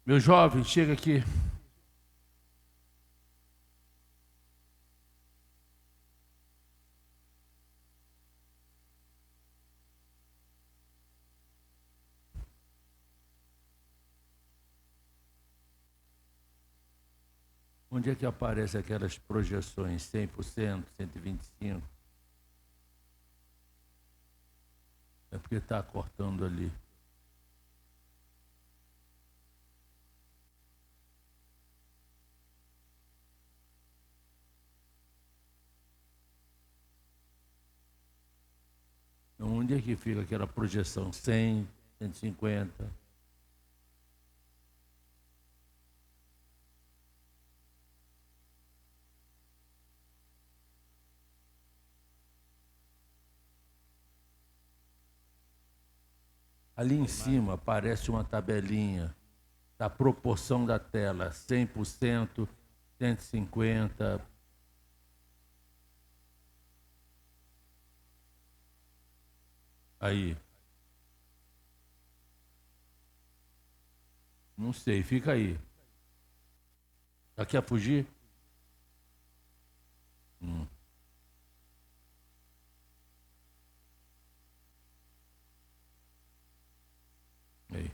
Meu jovem, chega aqui. Onde é que aparecem aquelas projeções? 100%, 125%? É porque está cortando ali. Então, onde é que fica aquela projeção? 100, 150? Ali em cima aparece uma tabelinha da proporção da tela, 100%, 150%. Aí. Não sei, fica aí. Já quer fugir? Hum. Aí.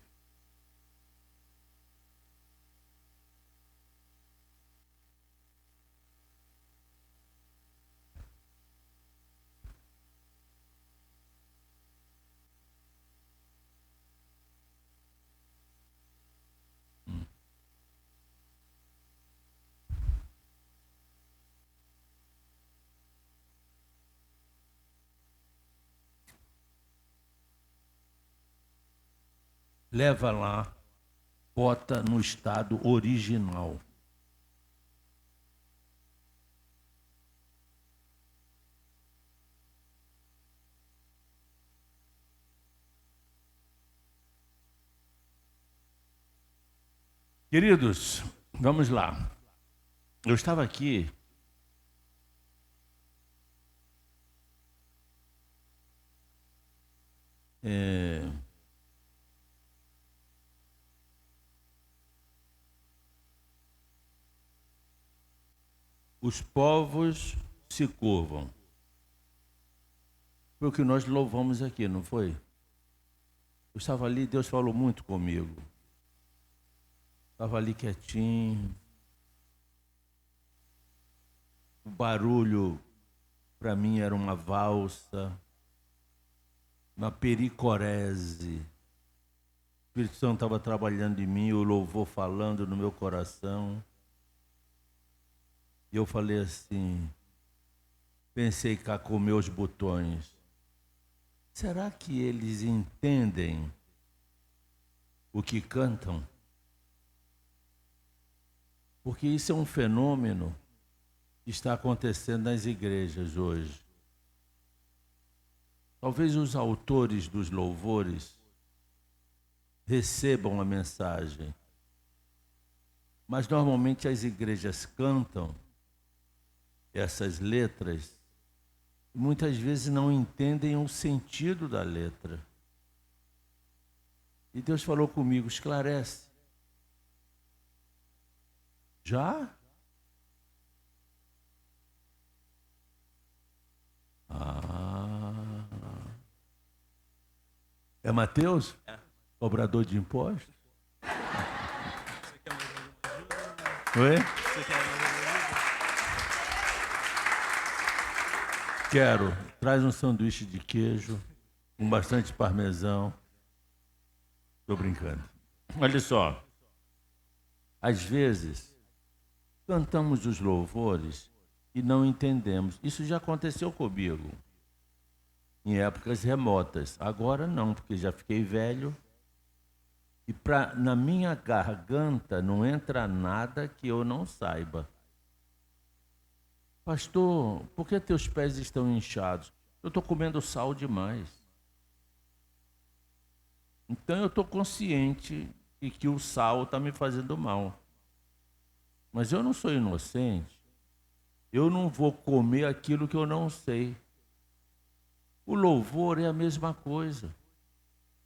Leva lá, bota no estado original. Queridos, vamos lá. Eu estava aqui os povos se curvam. Foi o que nós louvamos aqui, não foi? Eu estava ali, Deus falou muito comigo. Estava ali quietinho. O barulho, para mim, era uma valsa, uma pericorese. O Espírito Santo estava trabalhando em mim, o louvor falando no meu coração. E eu falei assim, pensei cá com meus botões. Será que eles entendem o que cantam? Porque isso é um fenômeno que está acontecendo nas igrejas hoje. Talvez os autores dos louvores recebam a mensagem, mas normalmente as igrejas cantam essas letras e muitas vezes não entendem o sentido da letra. E Deus falou comigo, esclarece. Já? É Mateus? É. Cobrador de impostos? Você quer mais alguma ajuda? Oi? Você quer mais alguma ajuda? Quero. Traz um sanduíche de queijo, com bastante parmesão. Estou brincando. Olha só. Às vezes, cantamos os louvores e não entendemos. Isso já aconteceu comigo, em épocas remotas. Agora não, porque já fiquei velho. E na minha garganta não entra nada que eu não saiba. Pastor, por que teus pés estão inchados? Eu estou comendo sal demais. Então eu estou consciente de que o sal está me fazendo mal. Mas eu não sou inocente. Eu não vou comer aquilo que eu não sei. O louvor é a mesma coisa.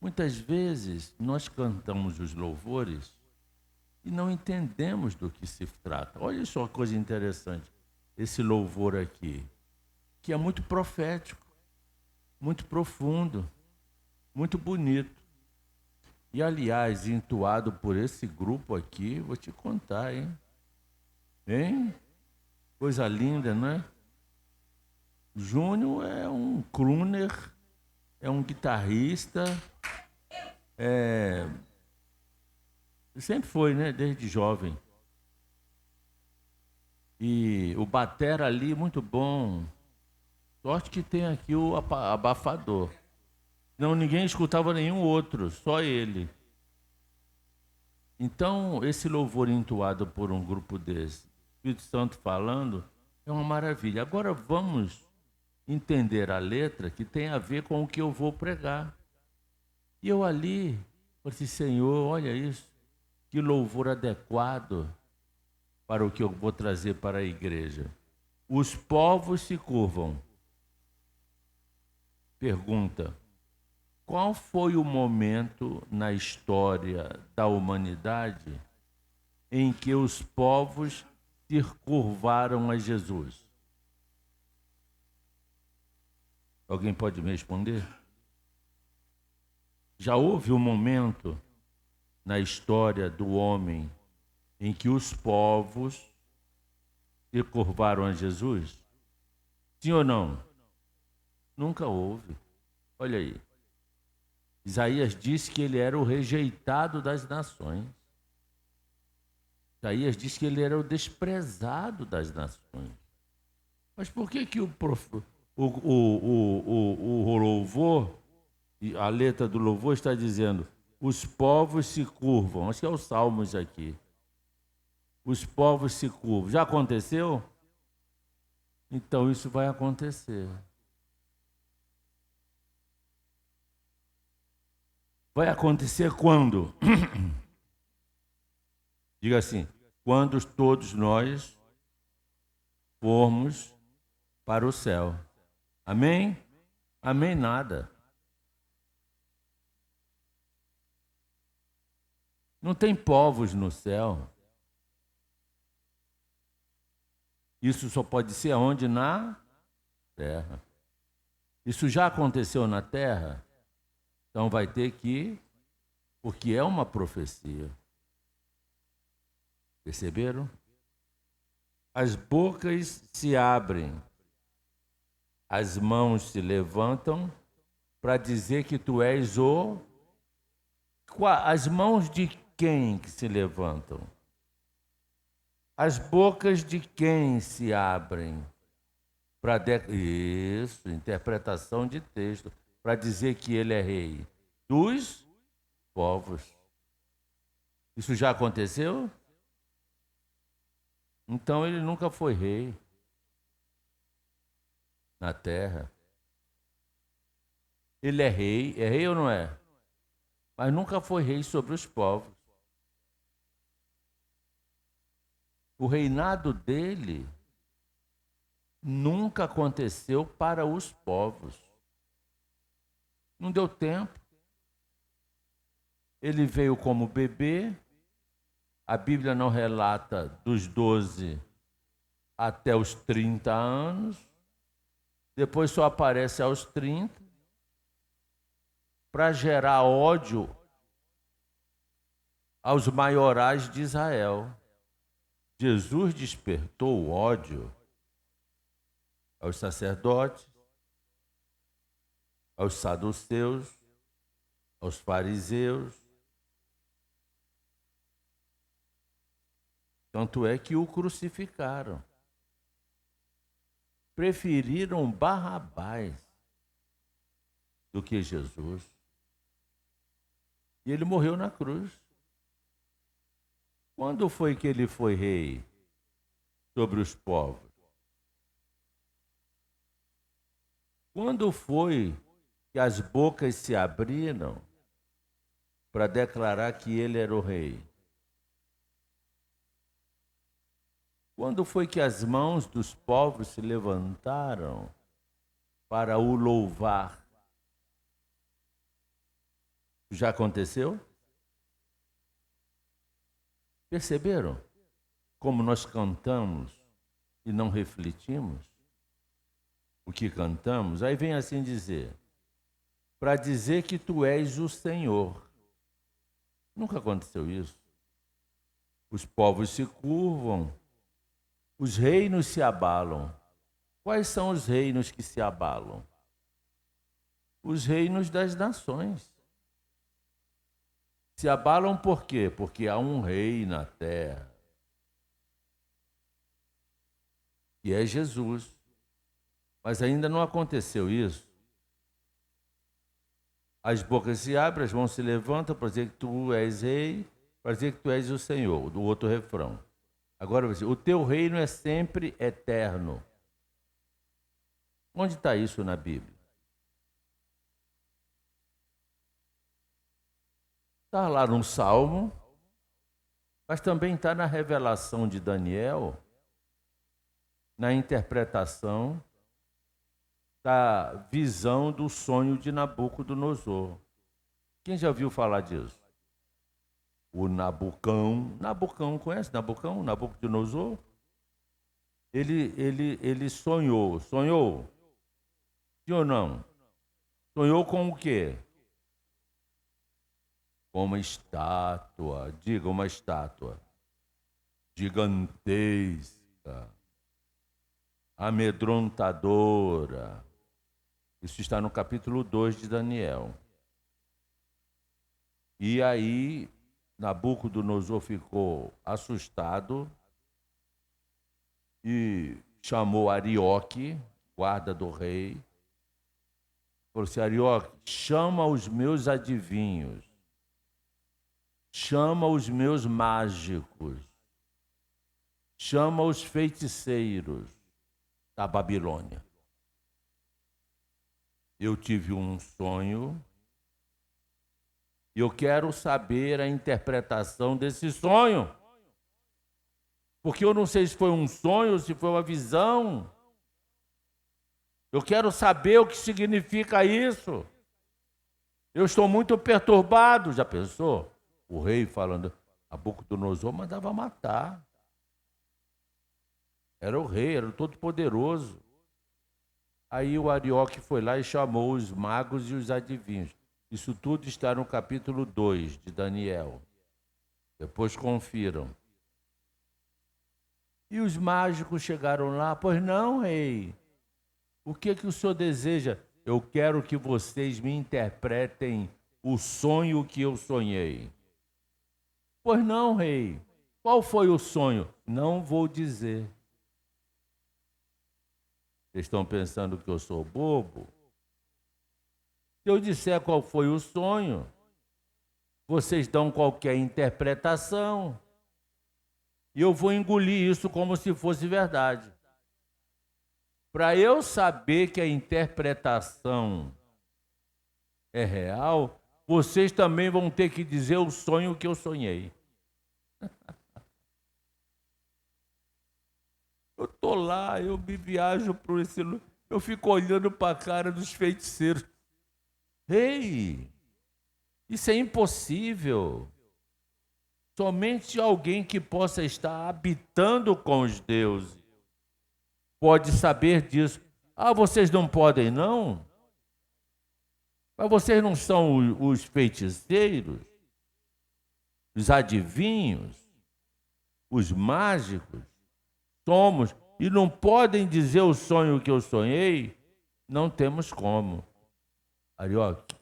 Muitas vezes nós cantamos os louvores e não entendemos do que se trata. Olha só uma coisa interessante, esse louvor aqui, que é muito profético, muito profundo, muito bonito. E, aliás, entoado por esse grupo aqui, vou te contar, hein? Hein? Coisa linda, não é? Júnior é um crooner, é um guitarrista, sempre foi, né? Desde jovem. E o batera ali, muito bom. Sorte que tem aqui o abafador. Não, ninguém escutava nenhum outro, só ele. Então, esse louvor entoado por um grupo desse, Espírito Santo falando, é uma maravilha. Agora vamos entender a letra que tem a ver com o que eu vou pregar. E eu ali, falei assim, Senhor, olha isso, que louvor adequado para o que eu vou trazer para a igreja. Os povos se curvam. Pergunta: qual foi o momento na história da humanidade em que os povos se curvaram a Jesus? Alguém pode me responder? Já houve um momento na história do homem em que os povos se curvaram a Jesus? Sim ou não? Nunca houve. Olha aí. Isaías disse que ele era o rejeitado das nações. Isaías disse que ele era o desprezado das nações. Mas por que o louvor, a letra do louvor está dizendo os povos se curvam? Acho que é os Salmos aqui. Os povos se curvam. Já aconteceu? Então isso vai acontecer. Vai acontecer quando? Diga assim, quando todos nós formos para o céu. Amém? Amém nada. Não tem povos no céu. Isso só pode ser aonde? Na terra. Isso já aconteceu na terra? Então vai ter que, porque é uma profecia. Perceberam? As bocas se abrem, as mãos se levantam para dizer que tu és o... As mãos de quem que se levantam? As bocas de quem se abrem? Isso, interpretação de texto. Para dizer que ele é rei dos povos. Isso já aconteceu? Então ele nunca foi rei na terra. Ele é rei ou não é? Mas nunca foi rei sobre os povos. O reinado dele nunca aconteceu para os povos. Não deu tempo. Ele veio como bebê. A Bíblia não relata dos 12 até os 30 anos. Depois só aparece aos 30 para gerar ódio aos maiorais de Israel. Jesus despertou o ódio aos sacerdotes, aos saduceus, aos fariseus. Tanto é que o crucificaram. Preferiram Barrabás do que Jesus. E ele morreu na cruz. Quando foi que ele foi rei sobre os povos? Quando foi que as bocas se abriram para declarar que ele era o rei? Quando foi que as mãos dos povos se levantaram para o louvar? Já aconteceu? Perceberam como nós cantamos e não refletimos o que cantamos? Aí vem assim dizer, para dizer que tu és o Senhor. Nunca aconteceu isso. Os povos se curvam, os reinos se abalam. Quais são os reinos que se abalam? Os reinos das nações. Se abalam por quê? Porque há um rei na terra, que é Jesus. Mas ainda não aconteceu isso. As bocas se abrem, as mãos se levantam para dizer que tu és rei, para dizer que tu és o Senhor, do outro refrão. Agora, o teu reino é sempre eterno. Onde está isso na Bíblia? Está lá no Salmo, mas também está na revelação de Daniel, na interpretação da visão do sonho de Nabucodonosor. Quem já ouviu falar disso? O Nabucão, conhece Nabucão? Nabucodonosor? Ele sonhou. Sim ou não? Sonhou com o quê? Com uma estátua, diga uma estátua, gigantesca, amedrontadora. Isso está no capítulo 2 de Daniel. E aí, Nabucodonosor ficou assustado e chamou Arioque, guarda do rei. Falou assim, Arioque, chama os meus adivinhos, chama os meus mágicos, chama os feiticeiros da Babilônia. Eu tive um sonho e eu quero saber a interpretação desse sonho. Porque eu não sei se foi um sonho, se foi uma visão. Eu quero saber o que significa isso. Eu estou muito perturbado. Já pensou? O rei falando, Nabucodonosor mandava matar. Era o rei, era o todo-poderoso. Aí o Arioque foi lá e chamou os magos e os adivinhos. Isso tudo está no capítulo 2 de Daniel. Depois confiram. E os mágicos chegaram lá, pois não, rei. O que o senhor deseja? Eu quero que vocês me interpretem o sonho que eu sonhei. Pois não, rei. Qual foi o sonho? Não vou dizer. Vocês estão pensando que eu sou bobo? Se eu disser qual foi o sonho, vocês dão qualquer interpretação e eu vou engolir isso como se fosse verdade. Para eu saber que a interpretação é real, vocês também vão ter que dizer o sonho que eu sonhei. Eu estou lá, eu me viajo para esse... Eu fico olhando para a cara dos feiticeiros. Ei, isso é impossível. Somente alguém que possa estar habitando com os deuses pode saber disso. Ah, vocês não podem, não? Mas vocês não são os feiticeiros, os adivinhos, os mágicos? Somos. E não podem dizer o sonho que eu sonhei? Não temos como. Arioque,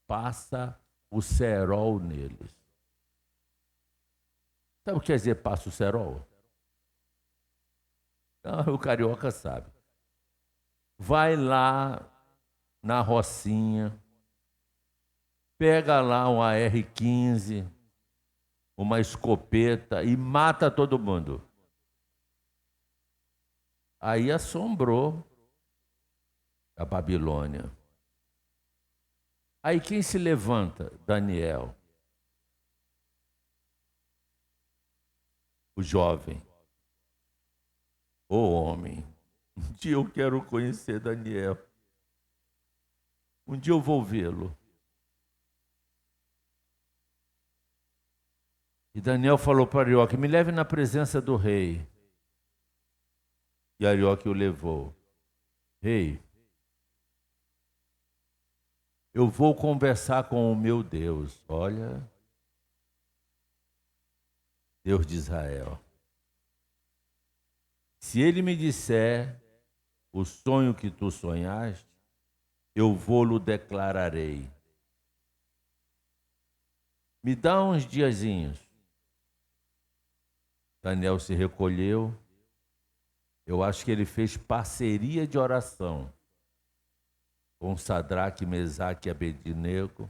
passa o cerol neles. Sabe o que quer dizer passa o cerol? Não, o carioca sabe. Vai lá na Rocinha, pega lá um AR-15, uma escopeta e mata todo mundo. Aí assombrou a Babilônia. Aí quem se levanta? Daniel, o jovem, o homem. Um dia eu quero conhecer Daniel. Um dia eu vou vê-lo. E Daniel falou para Arioque: me leve na presença do rei. E Arioque o levou. Rei, eu vou conversar com o meu Deus. Olha, Deus de Israel. Se ele me disser o sonho que tu sonhaste, eu vou-lo declararei. Me dá uns diazinhos. Daniel se recolheu. Eu acho que ele fez parceria de oração com Sadraque, Mesaque e Abednego.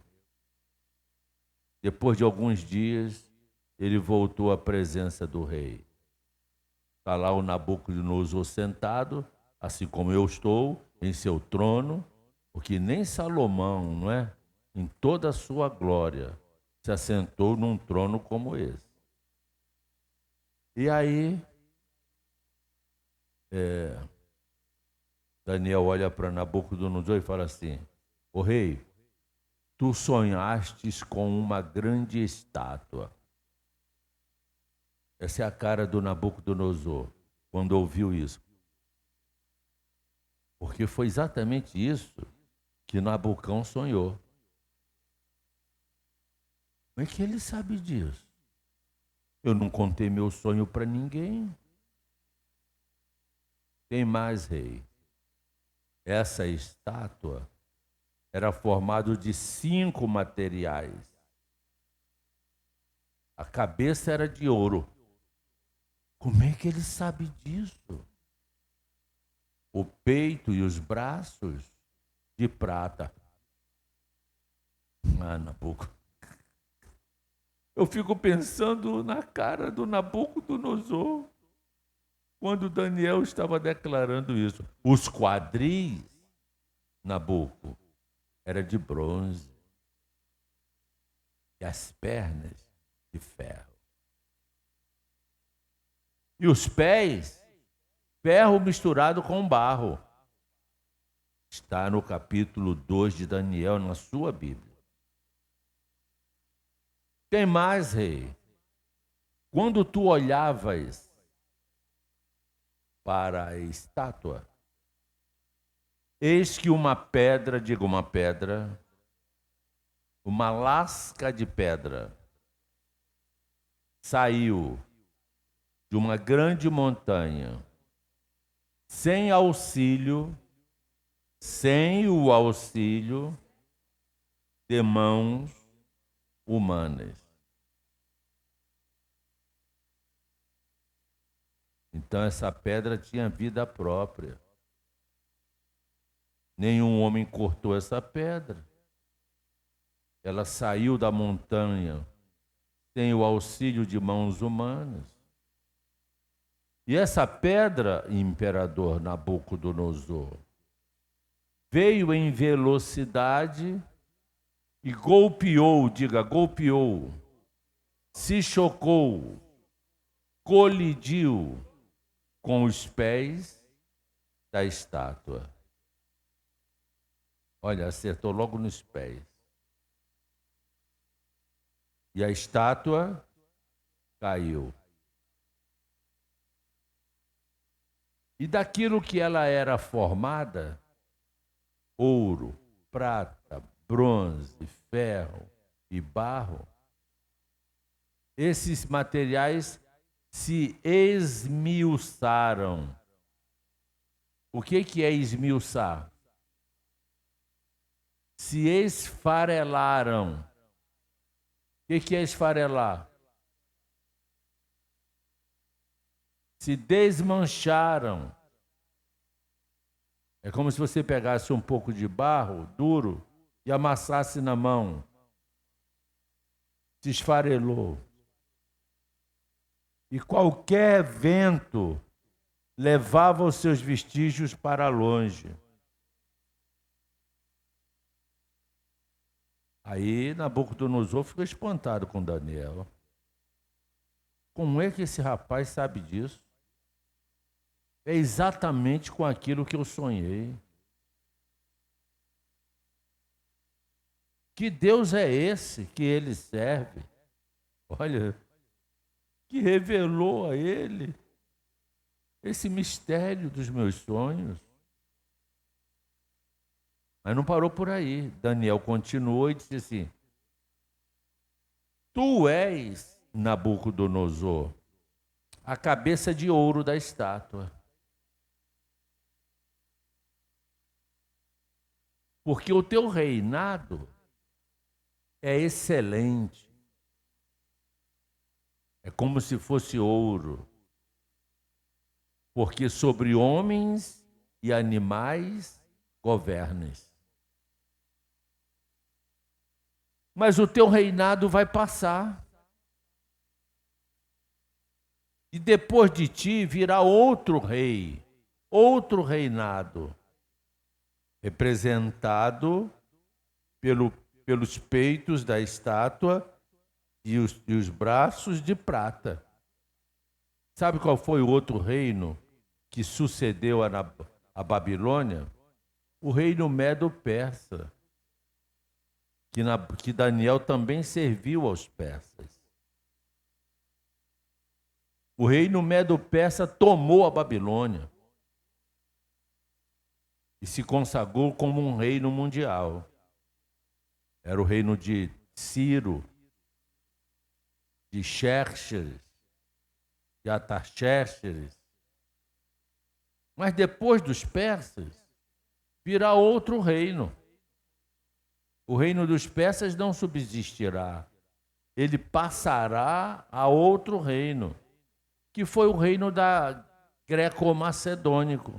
Depois de alguns dias, ele voltou à presença do rei. Está lá o Nabucodonosor sentado, assim como eu estou, em seu trono, porque nem Salomão, não é? Em toda a sua glória, se assentou num trono como esse. E aí, Daniel olha para Nabucodonosor e fala assim: ô rei, tu sonhastes com uma grande estátua. Essa é a cara do Nabucodonosor quando ouviu isso. Porque foi exatamente isso que Nabucão sonhou. Como é que ele sabe disso? Eu não contei meu sonho para ninguém. Tem mais, rei. Essa estátua era formada de 5 materiais. A cabeça era de ouro. Como é que ele sabe disso? O peito e os braços de prata. Ah, Nabucodonosor. Eu fico pensando na cara do Nabucodonosor quando Daniel estava declarando isso. Os quadris, Nabuco, era de bronze e as pernas de ferro. E os pés, ferro misturado com barro. Está no capítulo 2 de Daniel, na sua Bíblia. Tem mais, rei. Quando tu olhavas para a estátua, eis que uma pedra, diga uma pedra, uma lasca de pedra, saiu de uma grande montanha, sem o auxílio de mãos humanas. Então essa pedra tinha vida própria. Nenhum homem cortou essa pedra. Ela saiu da montanha sem o auxílio de mãos humanas. E essa pedra, imperador Nabucodonosor, veio em velocidade e golpeou, diga, golpeou, se chocou, colidiu com os pés da estátua. Olha, acertou logo nos pés. E a estátua caiu. E daquilo que ela era formada, ouro, prata, bronze, ferro e barro, esses materiais se esmiuçaram. O que é esmiuçar? Se esfarelaram. O que é esfarelar? Se desmancharam. É como se você pegasse um pouco de barro duro e amassasse na mão. Se esfarelou. E qualquer vento levava os seus vestígios para longe. Aí Nabucodonosor ficou espantado com Daniel. Como é que esse rapaz sabe disso? É exatamente com aquilo que eu sonhei. Que Deus é esse que ele serve? Olha, que revelou a ele esse mistério dos meus sonhos. Mas não parou por aí. Daniel continuou e disse assim: tu és, Nabucodonosor, a cabeça de ouro da estátua. Porque o teu reinado é excelente. É como se fosse ouro. Porque sobre homens e animais governas. Mas o teu reinado vai passar. E depois de ti virá outro rei, outro reinado, representado pelos peitos da estátua e os braços de prata. Sabe qual foi o outro reino que sucedeu a Babilônia? O reino Medo-Persa, que Daniel também serviu aos persas. O reino Medo-Persa tomou a Babilônia e se consagrou como um reino mundial. Era o reino de Ciro, de Xerxes, de Artaxerxes. Mas depois dos persas, virá outro reino. O reino dos persas não subsistirá. Ele passará a outro reino, que foi o reino da greco-macedônico,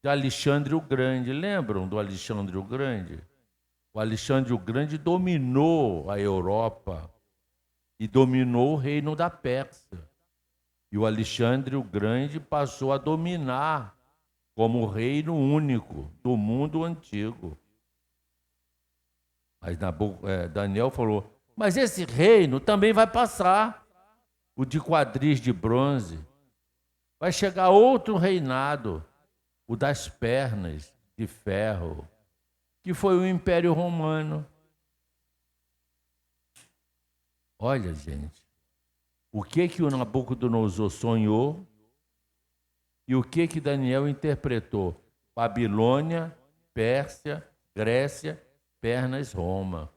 de Alexandre o Grande. Lembram do Alexandre o Grande? O Alexandre o Grande dominou a Europa e dominou o reino da Pérsia. E o Alexandre o Grande passou a dominar como reino único do mundo antigo. Mas Daniel falou, mas esse reino também vai passar, o de quadris de bronze. Vai chegar outro reinado, o das pernas de ferro, que foi o Império Romano. Olha, gente, o que o Nabucodonosor sonhou e o que Daniel interpretou? Babilônia, Pérsia, Grécia, pernas, Roma.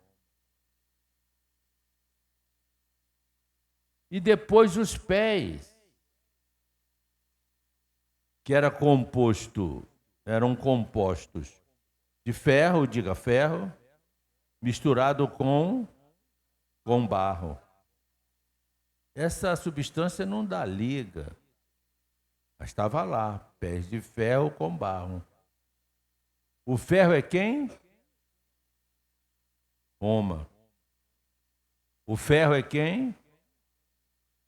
E depois os pés, que eram compostos de ferro, diga ferro, misturado com barro. Essa substância não dá liga, mas estava lá, pés de ferro com barro. O ferro é quem? Roma. O ferro é quem?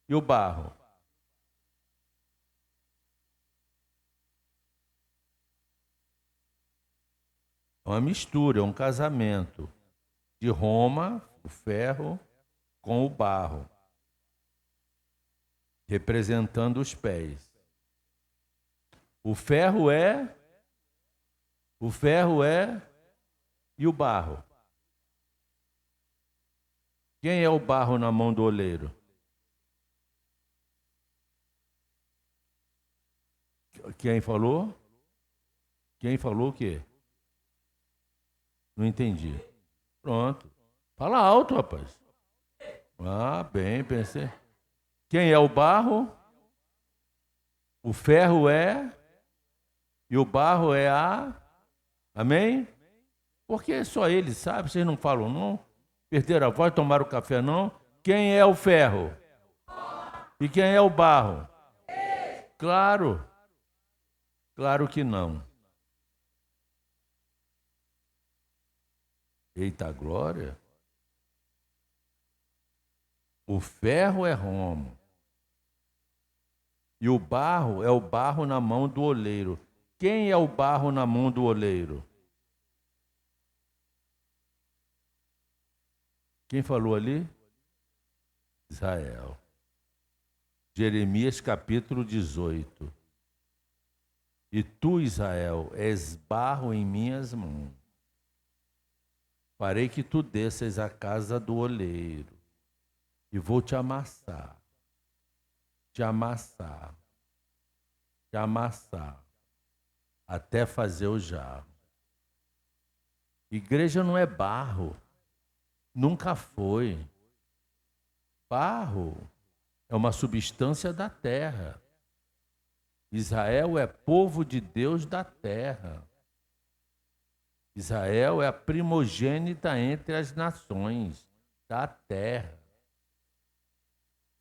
E o barro? É uma mistura, é um casamento de Roma, o ferro, com o barro, representando os pés. O ferro é e o barro. Quem é o barro na mão do oleiro? Quem falou? Quem falou o quê? Não entendi. Pronto. Fala alto, rapaz. Ah, bem, pensei. Quem é o barro? O ferro é e o barro é a... Amém? Porque só ele sabe, vocês não falam não? Perderam a voz, tomaram café não? Quem é o ferro? E quem é o barro? Claro. Claro que não. Eita glória! O ferro é Roma. E o barro é o barro na mão do oleiro. Quem é o barro na mão do oleiro? Quem falou ali? Israel. Jeremias capítulo 18. E tu, Israel, és barro em minhas mãos. Farei que tu desças à casa do oleiro e vou te amassar te amassar, até fazer o jarro. Igreja não é barro, nunca foi. Barro é uma substância da terra. Israel é povo de Deus da terra. Israel é a primogênita entre as nações da terra.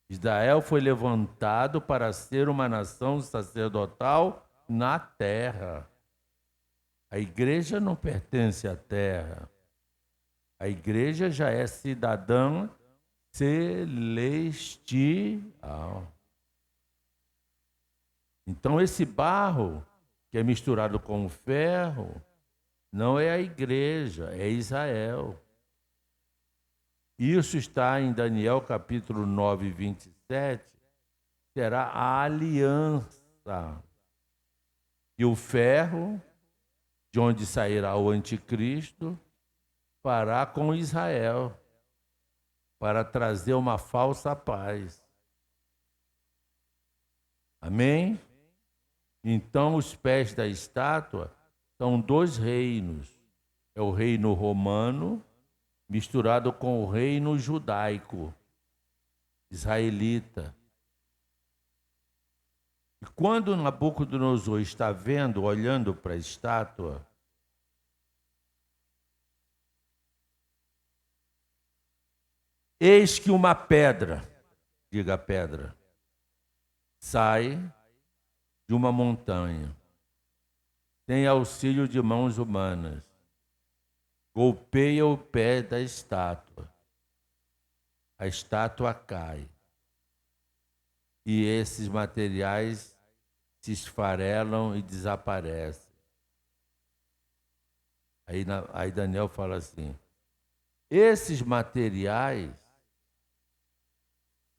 Israel foi levantado para ser uma nação sacerdotal na terra. A igreja não pertence à terra. A igreja já é cidadã celestial. Então, esse barro que é misturado com o ferro não é a igreja, é Israel. Isso está em Daniel capítulo 9, 27, será a aliança. E o ferro, de onde sairá o anticristo, fará com Israel, para trazer uma falsa paz. Amém? Então, os pés da estátua são dois reinos. É o reino romano, misturado com o reino judaico, israelita. E quando Nabucodonosor está vendo, olhando para a estátua, eis que uma pedra, diga pedra, sai de uma montanha, tem auxílio de mãos humanas, golpeia o pé da estátua, a estátua cai, e esses materiais se esfarelam e desaparecem. Aí Daniel fala assim, esses materiais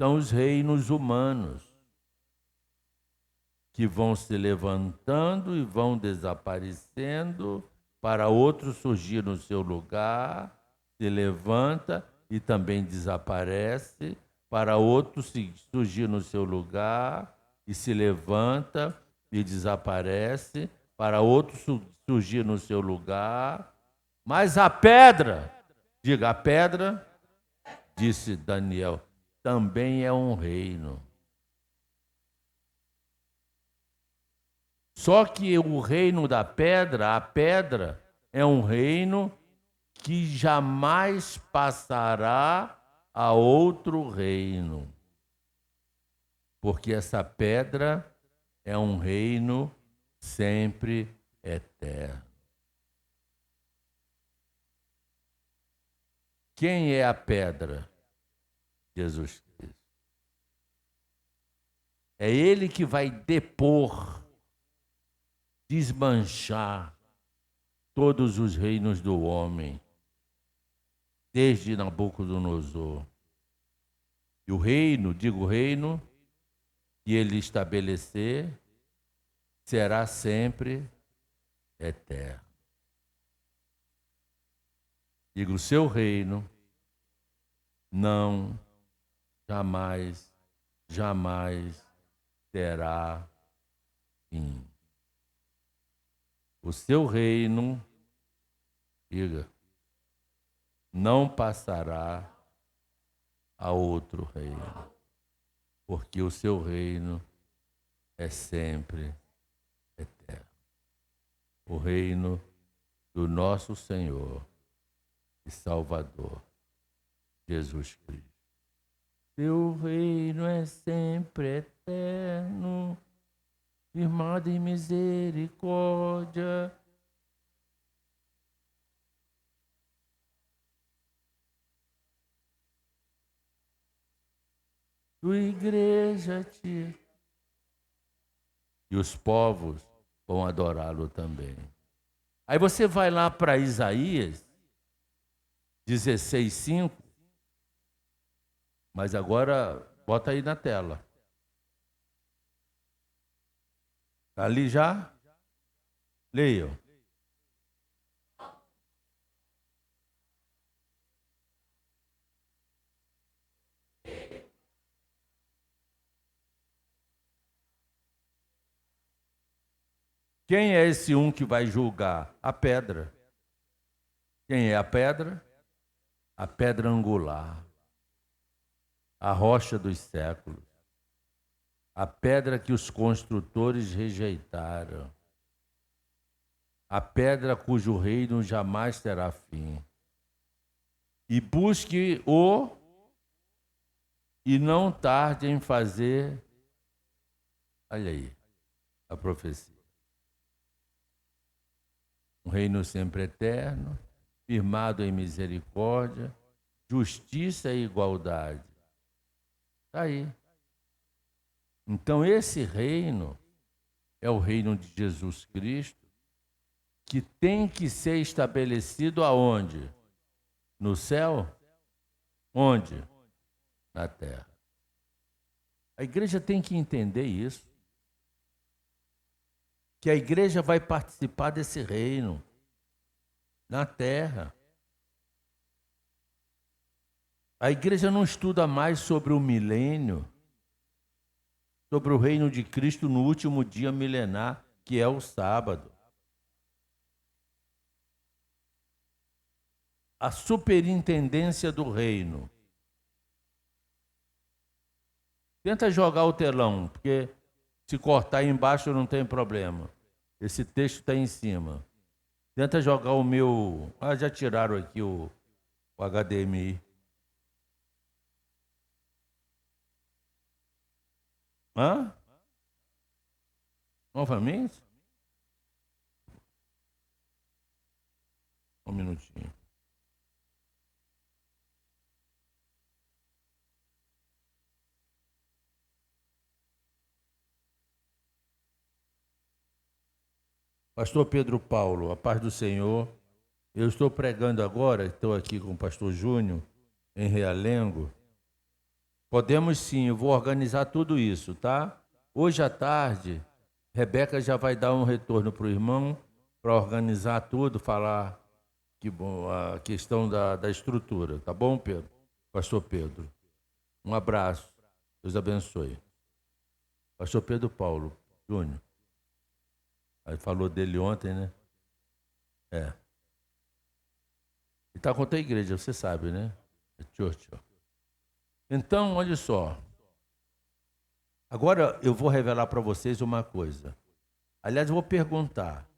são os reinos humanos, que vão se levantando e vão desaparecendo, para outro surgir no seu lugar, se levanta e também desaparece, para outro surgir no seu lugar e se levanta e desaparece, para outro surgir no seu lugar. Mas a pedra, diga, a pedra, disse Daniel, também é um reino. Só que o reino da pedra, a pedra, é um reino que jamais passará a outro reino. Porque essa pedra é um reino sempre eterno. Quem é a pedra? Jesus Cristo. É Ele que vai depor, desmanchar todos os reinos do homem, desde Nabucodonosor. E o reino, digo reino, que ele estabelecer, será sempre eterno. Digo, o seu reino não, jamais terá fim. O seu reino, diga, não passará a outro reino, porque o seu reino é sempre eterno. O reino do nosso Senhor e Salvador, Jesus Cristo. Seu reino é sempre eterno, firmado em misericórdia. Tua igreja te... E os povos vão adorá-lo também. Aí você vai lá para Isaías 16:5, mas agora bota aí na tela. Está ali já? Leiam. Quem é esse um que vai julgar? A pedra. Quem é a pedra? A pedra angular, a rocha dos séculos, a pedra que os construtores rejeitaram, a pedra cujo reino jamais terá fim. E busque-o e não tarde em fazer, olha aí, a profecia. Um reino sempre eterno, firmado em misericórdia, justiça e igualdade. Está aí. Então, esse reino é o reino de Jesus Cristo, que tem que ser estabelecido aonde? No céu? Onde? Na terra. A igreja tem que entender isso. Que a igreja vai participar desse reino na terra. A igreja não estuda mais sobre o milênio, sobre o reino de Cristo no último dia milenar, que é o sábado. A superintendência do reino. Tenta jogar o telão, porque se cortar aí embaixo não tem problema. Esse texto está em cima. Tenta jogar o meu... já tiraram aqui o HDMI. Hã? Novamente? Um minutinho. Pastor Pedro Paulo, a paz do Senhor. Eu estou pregando agora, estou aqui com o pastor Júnior, em Realengo. Podemos sim, eu vou organizar tudo isso, tá? Hoje à tarde, Rebeca já vai dar um retorno para o irmão, para organizar tudo, falar que bom, a questão da estrutura, tá bom, Pedro? Pastor Pedro. Um abraço, Deus abençoe. Pastor Pedro Paulo Júnior. Aí falou dele ontem, né? É. Ele está contra a igreja, você sabe, né? É Churchill. Então, olha só. Agora eu vou revelar para vocês uma coisa. Aliás, eu vou perguntar.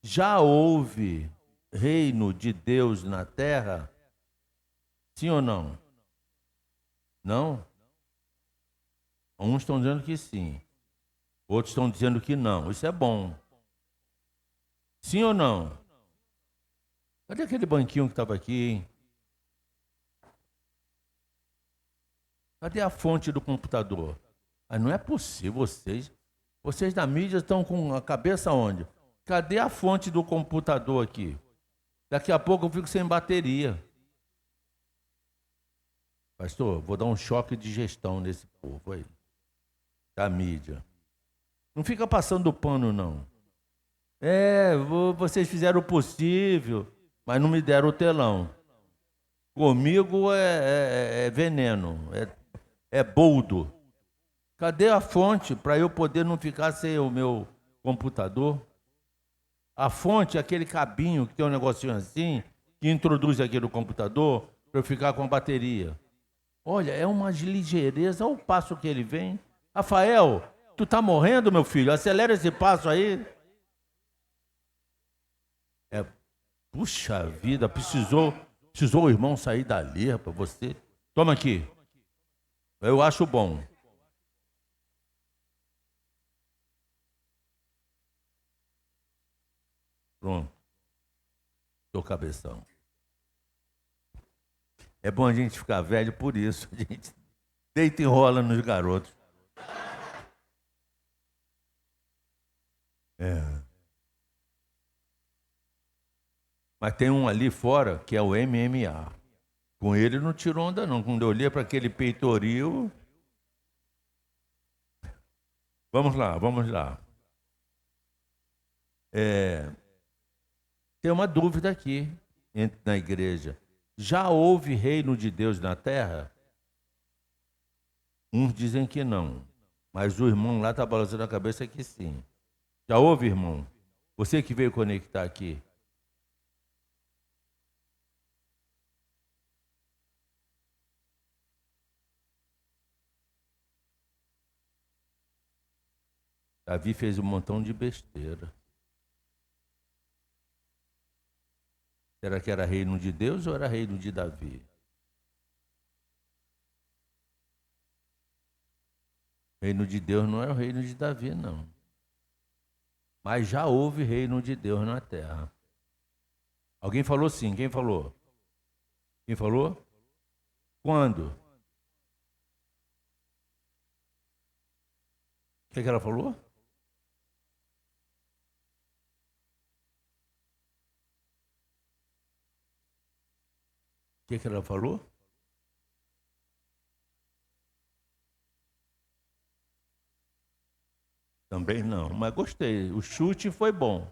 Já houve reino de Deus na terra? Sim ou não? Não? Uns estão dizendo que sim. Outros estão dizendo que não. Isso é bom. Sim ou não? Cadê aquele banquinho que estava aqui, hein? Cadê a fonte do computador? Ah, não é possível, vocês da mídia estão com a cabeça onde? Cadê a fonte do computador aqui? Daqui a pouco eu fico sem bateria. Pastor, vou dar um choque de gestão nesse povo aí, da mídia. Não fica passando pano, não. Vocês fizeram o possível, mas não me deram o telão. Comigo é veneno, é boldo. Cadê a fonte para eu poder não ficar sem o meu computador? A fonte é aquele cabinho que tem um negocinho assim, que introduz aqui no computador para eu ficar com a bateria. Olha, é uma ligeireza, olha o passo que ele vem. Rafael, tu tá morrendo, meu filho? Acelera esse passo aí. Puxa vida, precisou o irmão sair dali, rapaz, você. Toma aqui. Eu acho bom. Pronto. Tô cabeção. É bom a gente ficar velho por isso. A gente deita e rola nos garotos. Mas tem um ali fora que é o MMA. Com ele não tirou onda, não. Quando eu olhei para aquele peitoril. Vamos lá. Tem uma dúvida aqui na igreja. Já houve reino de Deus na terra? Uns dizem que não, mas o irmão lá está balançando a cabeça que sim. Já houve, irmão? Você que veio conectar aqui. Davi fez um montão de besteira. Será que era reino de Deus ou era reino de Davi? Reino de Deus não é o reino de Davi, não. Mas já houve reino de Deus na terra. Alguém falou sim? Quem falou? Quem falou? Quando? O que ela falou? O que ela falou? Também não, mas gostei. O chute foi bom.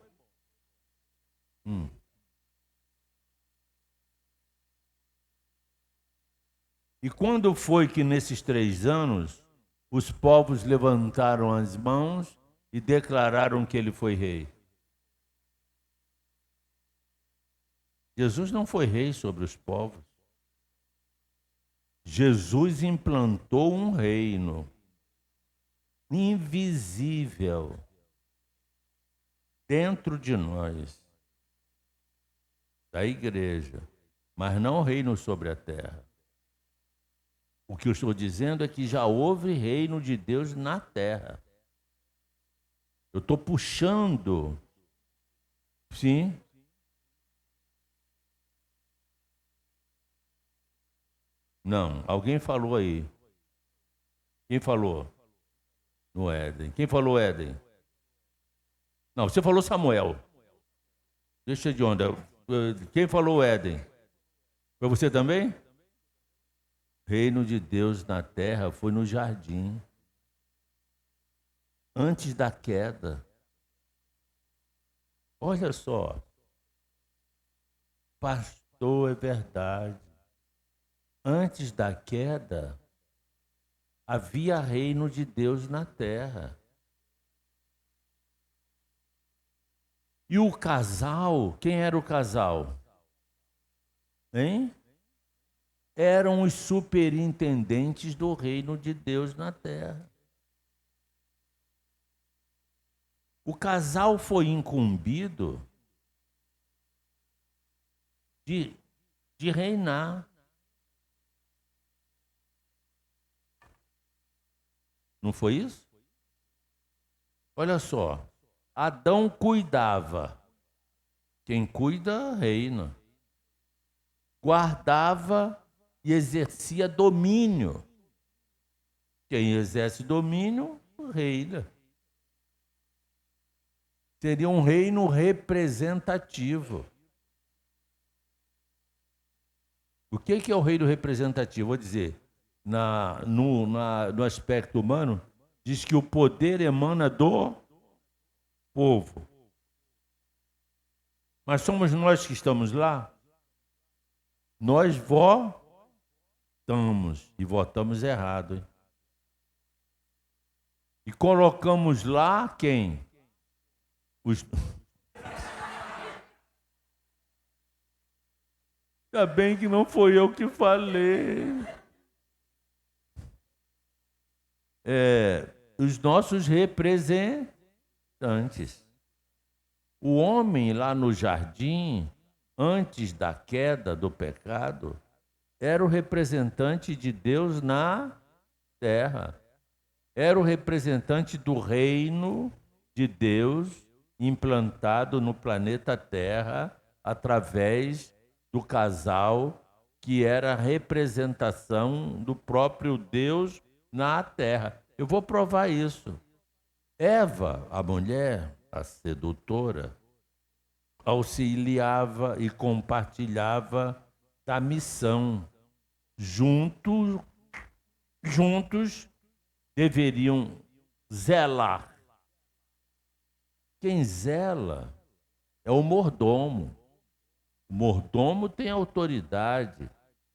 E quando foi que nesses 3 anos os povos levantaram as mãos e declararam que ele foi rei? Jesus não foi rei sobre os povos. Jesus implantou um reino invisível dentro de nós, da igreja, mas não reino sobre a terra. O que eu estou dizendo é que já houve reino de Deus na terra. Eu estou puxando, sim. Não, alguém falou aí. Quem falou? No Éden. Quem falou Éden? Não, você falou Samuel. Deixa de onda. Quem falou Éden? Foi você também? Reino de Deus na terra foi no jardim. Antes da queda. Olha só. Pastor, é verdade. Antes da queda, havia reino de Deus na terra. E o casal, quem era o casal? Hein? Eram os superintendentes do reino de Deus na terra. O casal foi incumbido de reinar. Não foi isso? Olha só, Adão cuidava. Quem cuida, reina. Guardava e exercia domínio. Quem exerce domínio, reina. Seria um reino representativo. O que é o reino representativo? Vou dizer, no aspecto humano, diz que o poder emana do povo. Mas somos nós que estamos lá? Nós votamos, e votamos errado. Hein? E colocamos lá quem? Ainda bem que não foi eu que falei. Os nossos representantes. O homem lá no jardim, antes da queda do pecado, era o representante de Deus na terra. Era o representante do reino de Deus implantado no planeta Terra através do casal que era a representação do próprio Deus na terra. Eu vou provar isso. Eva, a mulher, a sedutora, auxiliava e compartilhava da missão. Juntos deveriam zelar. Quem zela é o mordomo. O mordomo tem autoridade.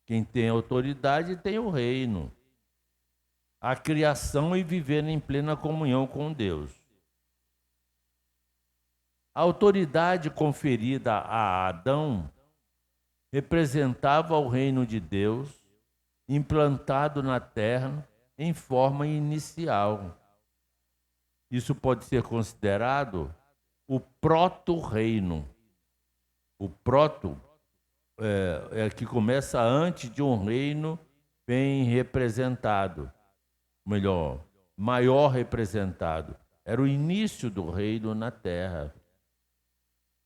Quem tem autoridade tem o reino. A criação e viver em plena comunhão com Deus. A autoridade conferida a Adão representava o reino de Deus implantado na terra em forma inicial. Isso pode ser considerado o proto-reino. O proto é que começa antes de um reino bem representado, melhor, maior representado. Era o início do reino na terra.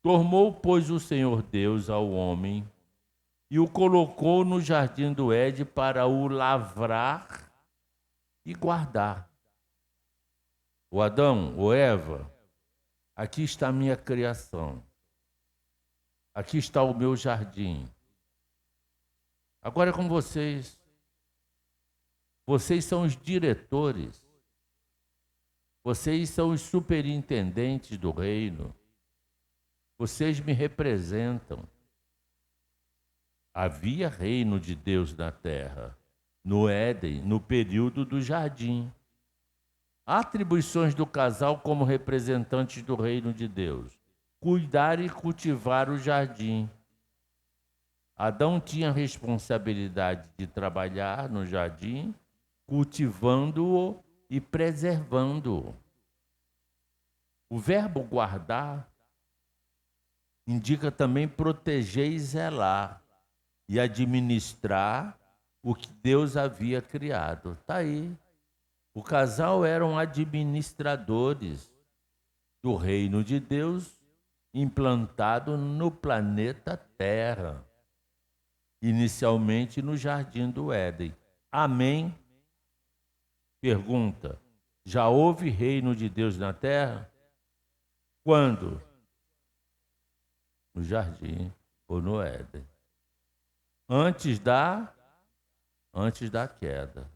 Tomou, pois, o Senhor Deus ao homem e o colocou no jardim do Éden para o lavrar e guardar. O Adão, o Eva, aqui está a minha criação. Aqui está o meu jardim. Agora é com vocês. Vocês são os diretores. Vocês são os superintendentes do reino. Vocês me representam. Havia reino de Deus na terra, no Éden, no período do jardim. Atribuições do casal como representantes do reino de Deus: cuidar e cultivar o jardim. Adão tinha a responsabilidade de trabalhar no jardim, cultivando-o e preservando-o. O verbo guardar indica também proteger e zelar e administrar o que Deus havia criado. Está aí. O casal eram administradores do reino de Deus implantado no planeta Terra, inicialmente no Jardim do Éden. Amém? Pergunta: já houve reino de Deus na Terra? Quando? No Jardim ou no Éden. Antes da queda.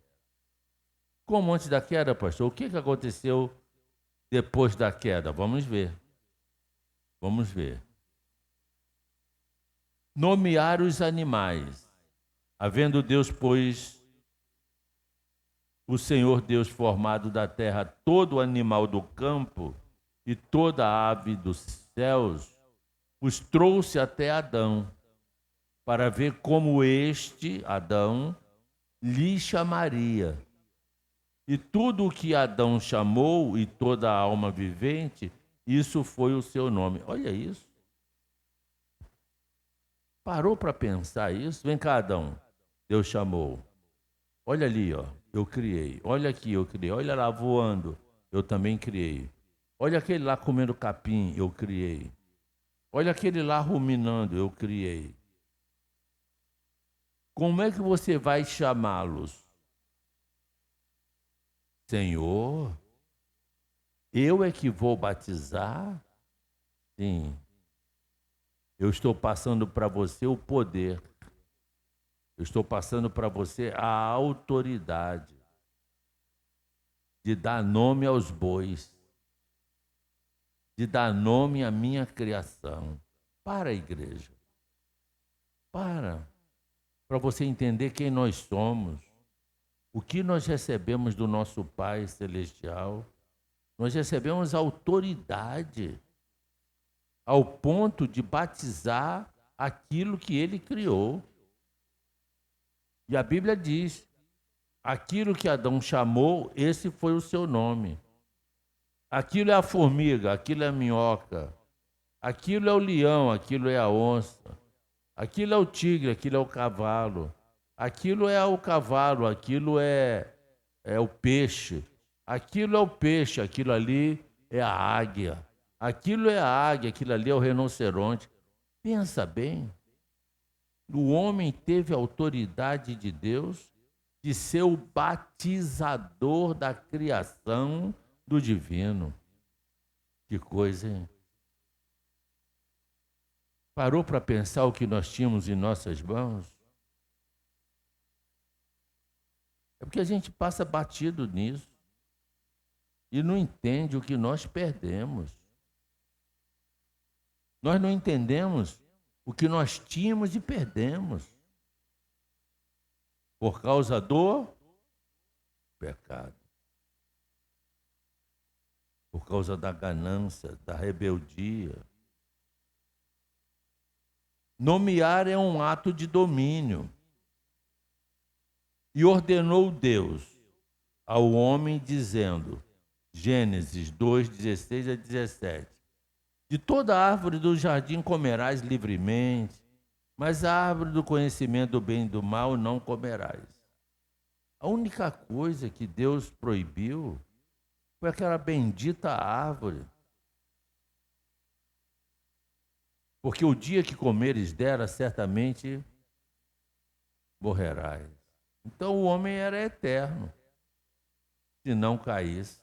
Como antes da queda, pastor? O que aconteceu depois da queda? Vamos ver. Vamos ver. Nomear os animais. Havendo Deus, pois, o Senhor Deus formado da terra todo animal do campo e toda ave dos céus, os trouxe até Adão, para ver como este, Adão, lhe chamaria. E tudo o que Adão chamou, e toda a alma vivente, isso foi o seu nome. Olha isso. Parou para pensar isso? Vem cá, Adão. Deus chamou. Olha ali, ó, eu criei. Olha aqui, eu criei. Olha lá voando, eu também criei. Olha aquele lá comendo capim, eu criei. Olha aquele lá ruminando, eu criei. Como é que você vai chamá-los? Senhor, eu é que vou batizar? Sim. Eu estou passando para você o poder. Eu estou passando para você a autoridade de dar nome aos bois, de dar nome à minha criação. Para a igreja. Para você entender quem nós somos, o que nós recebemos do nosso Pai Celestial. Nós recebemos autoridade ao ponto de batizar aquilo que Ele criou. E a Bíblia diz, aquilo que Adão chamou, esse foi o seu nome. Aquilo é a formiga, aquilo é a minhoca, aquilo é o leão, aquilo é a onça, aquilo é o tigre, aquilo é o cavalo, aquilo é o cavalo, aquilo é o peixe, aquilo é o peixe, aquilo ali é a águia, aquilo é a águia, aquilo ali é o rinoceronte. Pensa bem, o homem teve a autoridade de Deus de ser o batizador da criação do divino. Que coisa, hein? Parou para pensar o que nós tínhamos em nossas mãos? É porque a gente passa batido nisso e não entende o que nós perdemos. Nós não entendemos o que nós tínhamos e perdemos por causa do pecado. Por causa da ganância, da rebeldia. Nomear é um ato de domínio. E ordenou Deus ao homem, dizendo, Gênesis 2, 16 a 17, de toda árvore do jardim comerás livremente, mas a árvore do conhecimento do bem e do mal não comerás. A única coisa que Deus proibiu foi aquela bendita árvore. Porque o dia que comeres dela, certamente morrerás. Então o homem era eterno, se não caísse.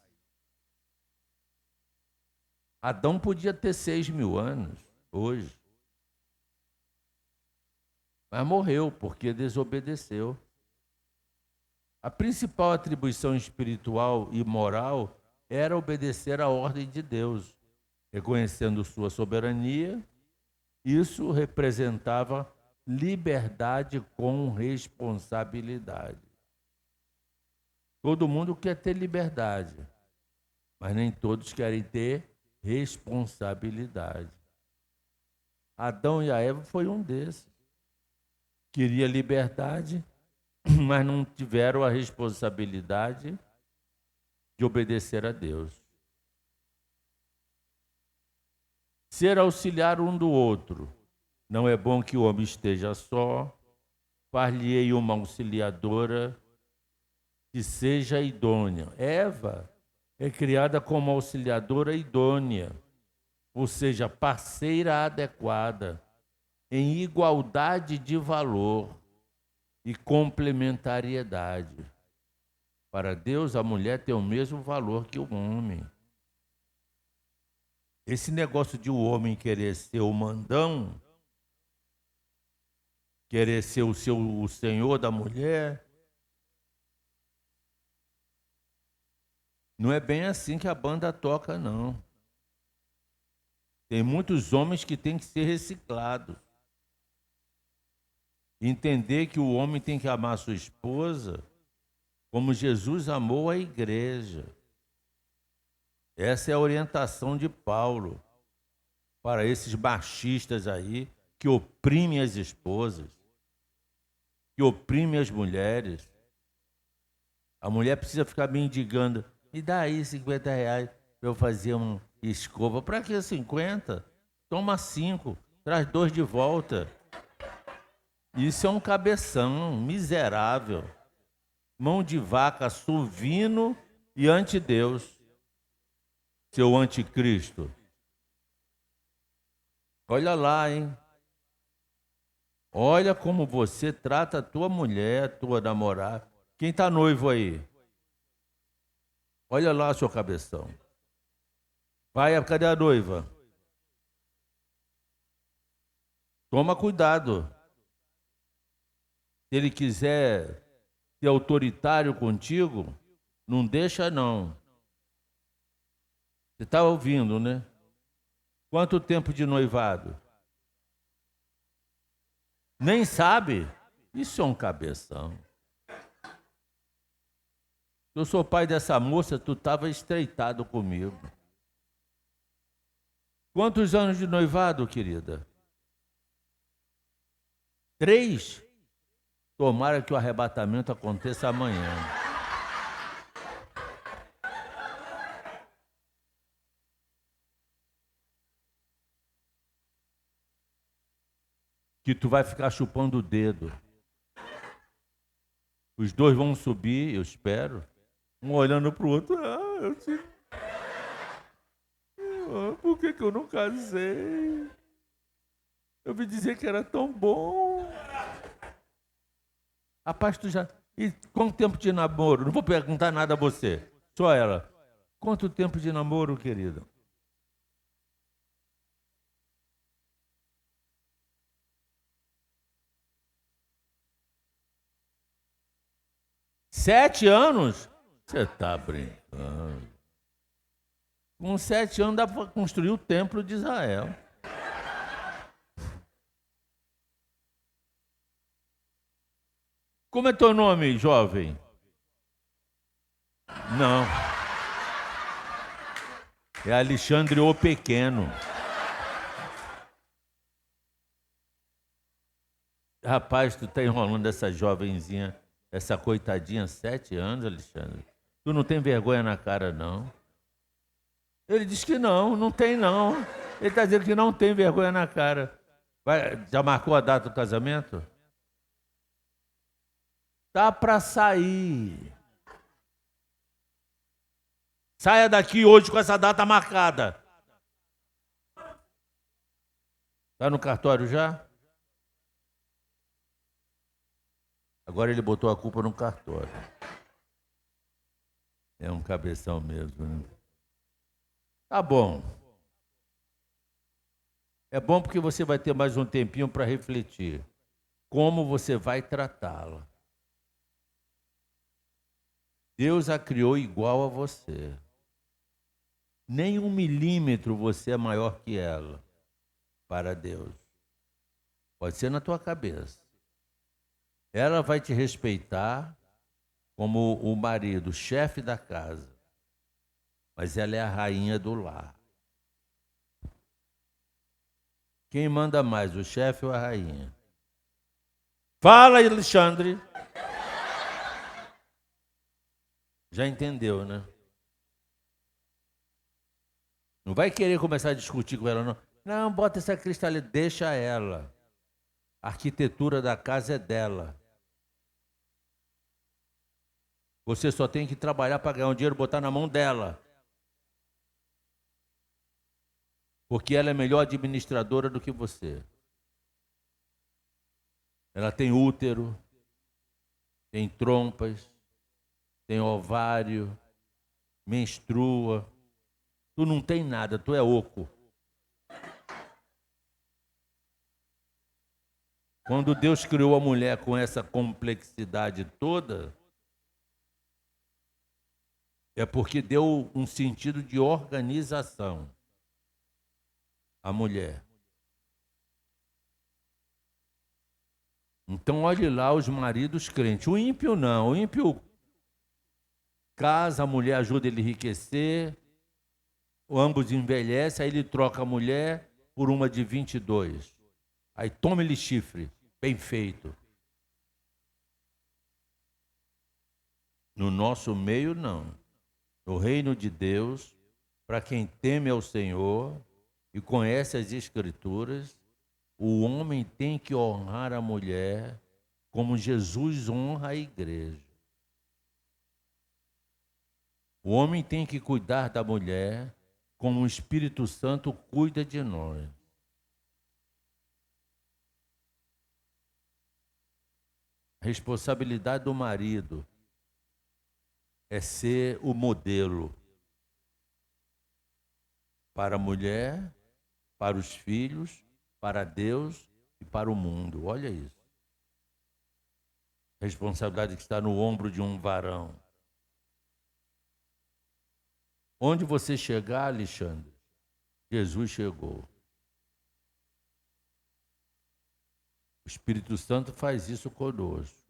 Adão podia ter 6.000 anos hoje, mas morreu porque desobedeceu. A principal atribuição espiritual e moral era obedecer à ordem de Deus, reconhecendo sua soberania. Isso representava liberdade com responsabilidade. Todo mundo quer ter liberdade, mas nem todos querem ter responsabilidade. Adão e a Eva foi um desses. Queria liberdade, mas não tiveram a responsabilidade de obedecer a Deus. Ser auxiliar um do outro. Não é bom que o homem esteja só. Far-lhe-ei uma auxiliadora que seja idônea. Eva é criada como auxiliadora idônea, ou seja, parceira adequada, em igualdade de valor e complementariedade. Para Deus, a mulher tem o mesmo valor que o homem. Esse negócio de o homem querer ser o mandão, querer ser o senhor da mulher, não é bem assim que a banda toca, não. Tem muitos homens que têm que ser reciclados. Entender que o homem tem que amar sua esposa como Jesus amou a igreja. Essa é a orientação de Paulo para esses machistas aí que oprimem as esposas, que oprimem as mulheres. A mulher precisa ficar mendigando. Me dá aí R$50 para eu fazer uma escova. Para que 50? Toma 5, traz 2 de volta. Isso é um cabeção miserável. Mão de vaca, suvino e antideus. Seu anticristo. Olha lá, hein? Olha como você trata a tua mulher, tua namorada. Quem está noivo aí? Olha lá, seu cabeção. Vai, cadê a noiva? Toma cuidado. Se ele quiser ser autoritário contigo, não deixa não. Você está ouvindo, né? Quanto tempo de noivado? Nem sabe? Isso é um cabeção. Eu sou pai dessa moça, tu estava estreitado comigo. Quantos anos de noivado, querida? 3? Tomara que o arrebatamento aconteça amanhã. Que tu vai ficar chupando o dedo. Os dois vão subir, eu espero, um olhando para o outro. Por que eu não casei? Eu vi dizer que era tão bom. Rapaz, tu já... E quanto tempo de namoro? Não vou perguntar nada a você, só ela. Quanto tempo de namoro, querida? Sete anos? Você está brincando. Com 7 anos dá para construir o templo de Israel. Como é teu nome, jovem? Não. É Alexandre o Pequeno. Rapaz, tu tá enrolando essa jovenzinha, essa coitadinha, 7 anos, Alexandre. Tu não tem vergonha na cara, não? Ele diz que não, não tem não. Ele está dizendo que não tem vergonha na cara. Já marcou a data do casamento? Tá para sair. Saia daqui hoje com essa data marcada. Tá no cartório já? Agora ele botou a culpa no cartório. É um cabeção mesmo, né? Tá bom. É bom porque você vai ter mais um tempinho para refletir. Como você vai tratá-la? Deus a criou igual a você. Nem 1 milímetro você é maior que ela para Deus. Pode ser na tua cabeça. Ela vai te respeitar como o marido, o chefe da casa. Mas ela é a rainha do lar. Quem manda mais, o chefe ou a rainha? Fala, Alexandre. Já entendeu, né? Não vai querer começar a discutir com ela, não. Não, bota essa cristalina, deixa ela. A arquitetura da casa é dela. Você só tem que trabalhar para ganhar um dinheiro e botar na mão dela. Porque ela é melhor administradora do que você. Ela tem útero, tem trompas, tem ovário, menstrua. Tu não tem nada, tu é oco. Quando Deus criou a mulher com essa complexidade toda, é porque deu um sentido de organização à mulher. Então, olhe lá os maridos crentes. O ímpio não. O ímpio casa, a mulher ajuda ele a enriquecer, ambos envelhecem, aí ele troca a mulher por uma de 22. Aí toma ele chifre, bem feito. No nosso meio, não. No reino de Deus, para quem teme ao Senhor e conhece as Escrituras, o homem tem que honrar a mulher como Jesus honra a igreja. O homem tem que cuidar da mulher como o Espírito Santo cuida de nós. A responsabilidade do marido é ser o modelo para a mulher, para os filhos, para Deus e para o mundo. Olha isso. A responsabilidade que está no ombro de um varão. Onde você chegar, Alexandre, Jesus chegou. O Espírito Santo faz isso conosco.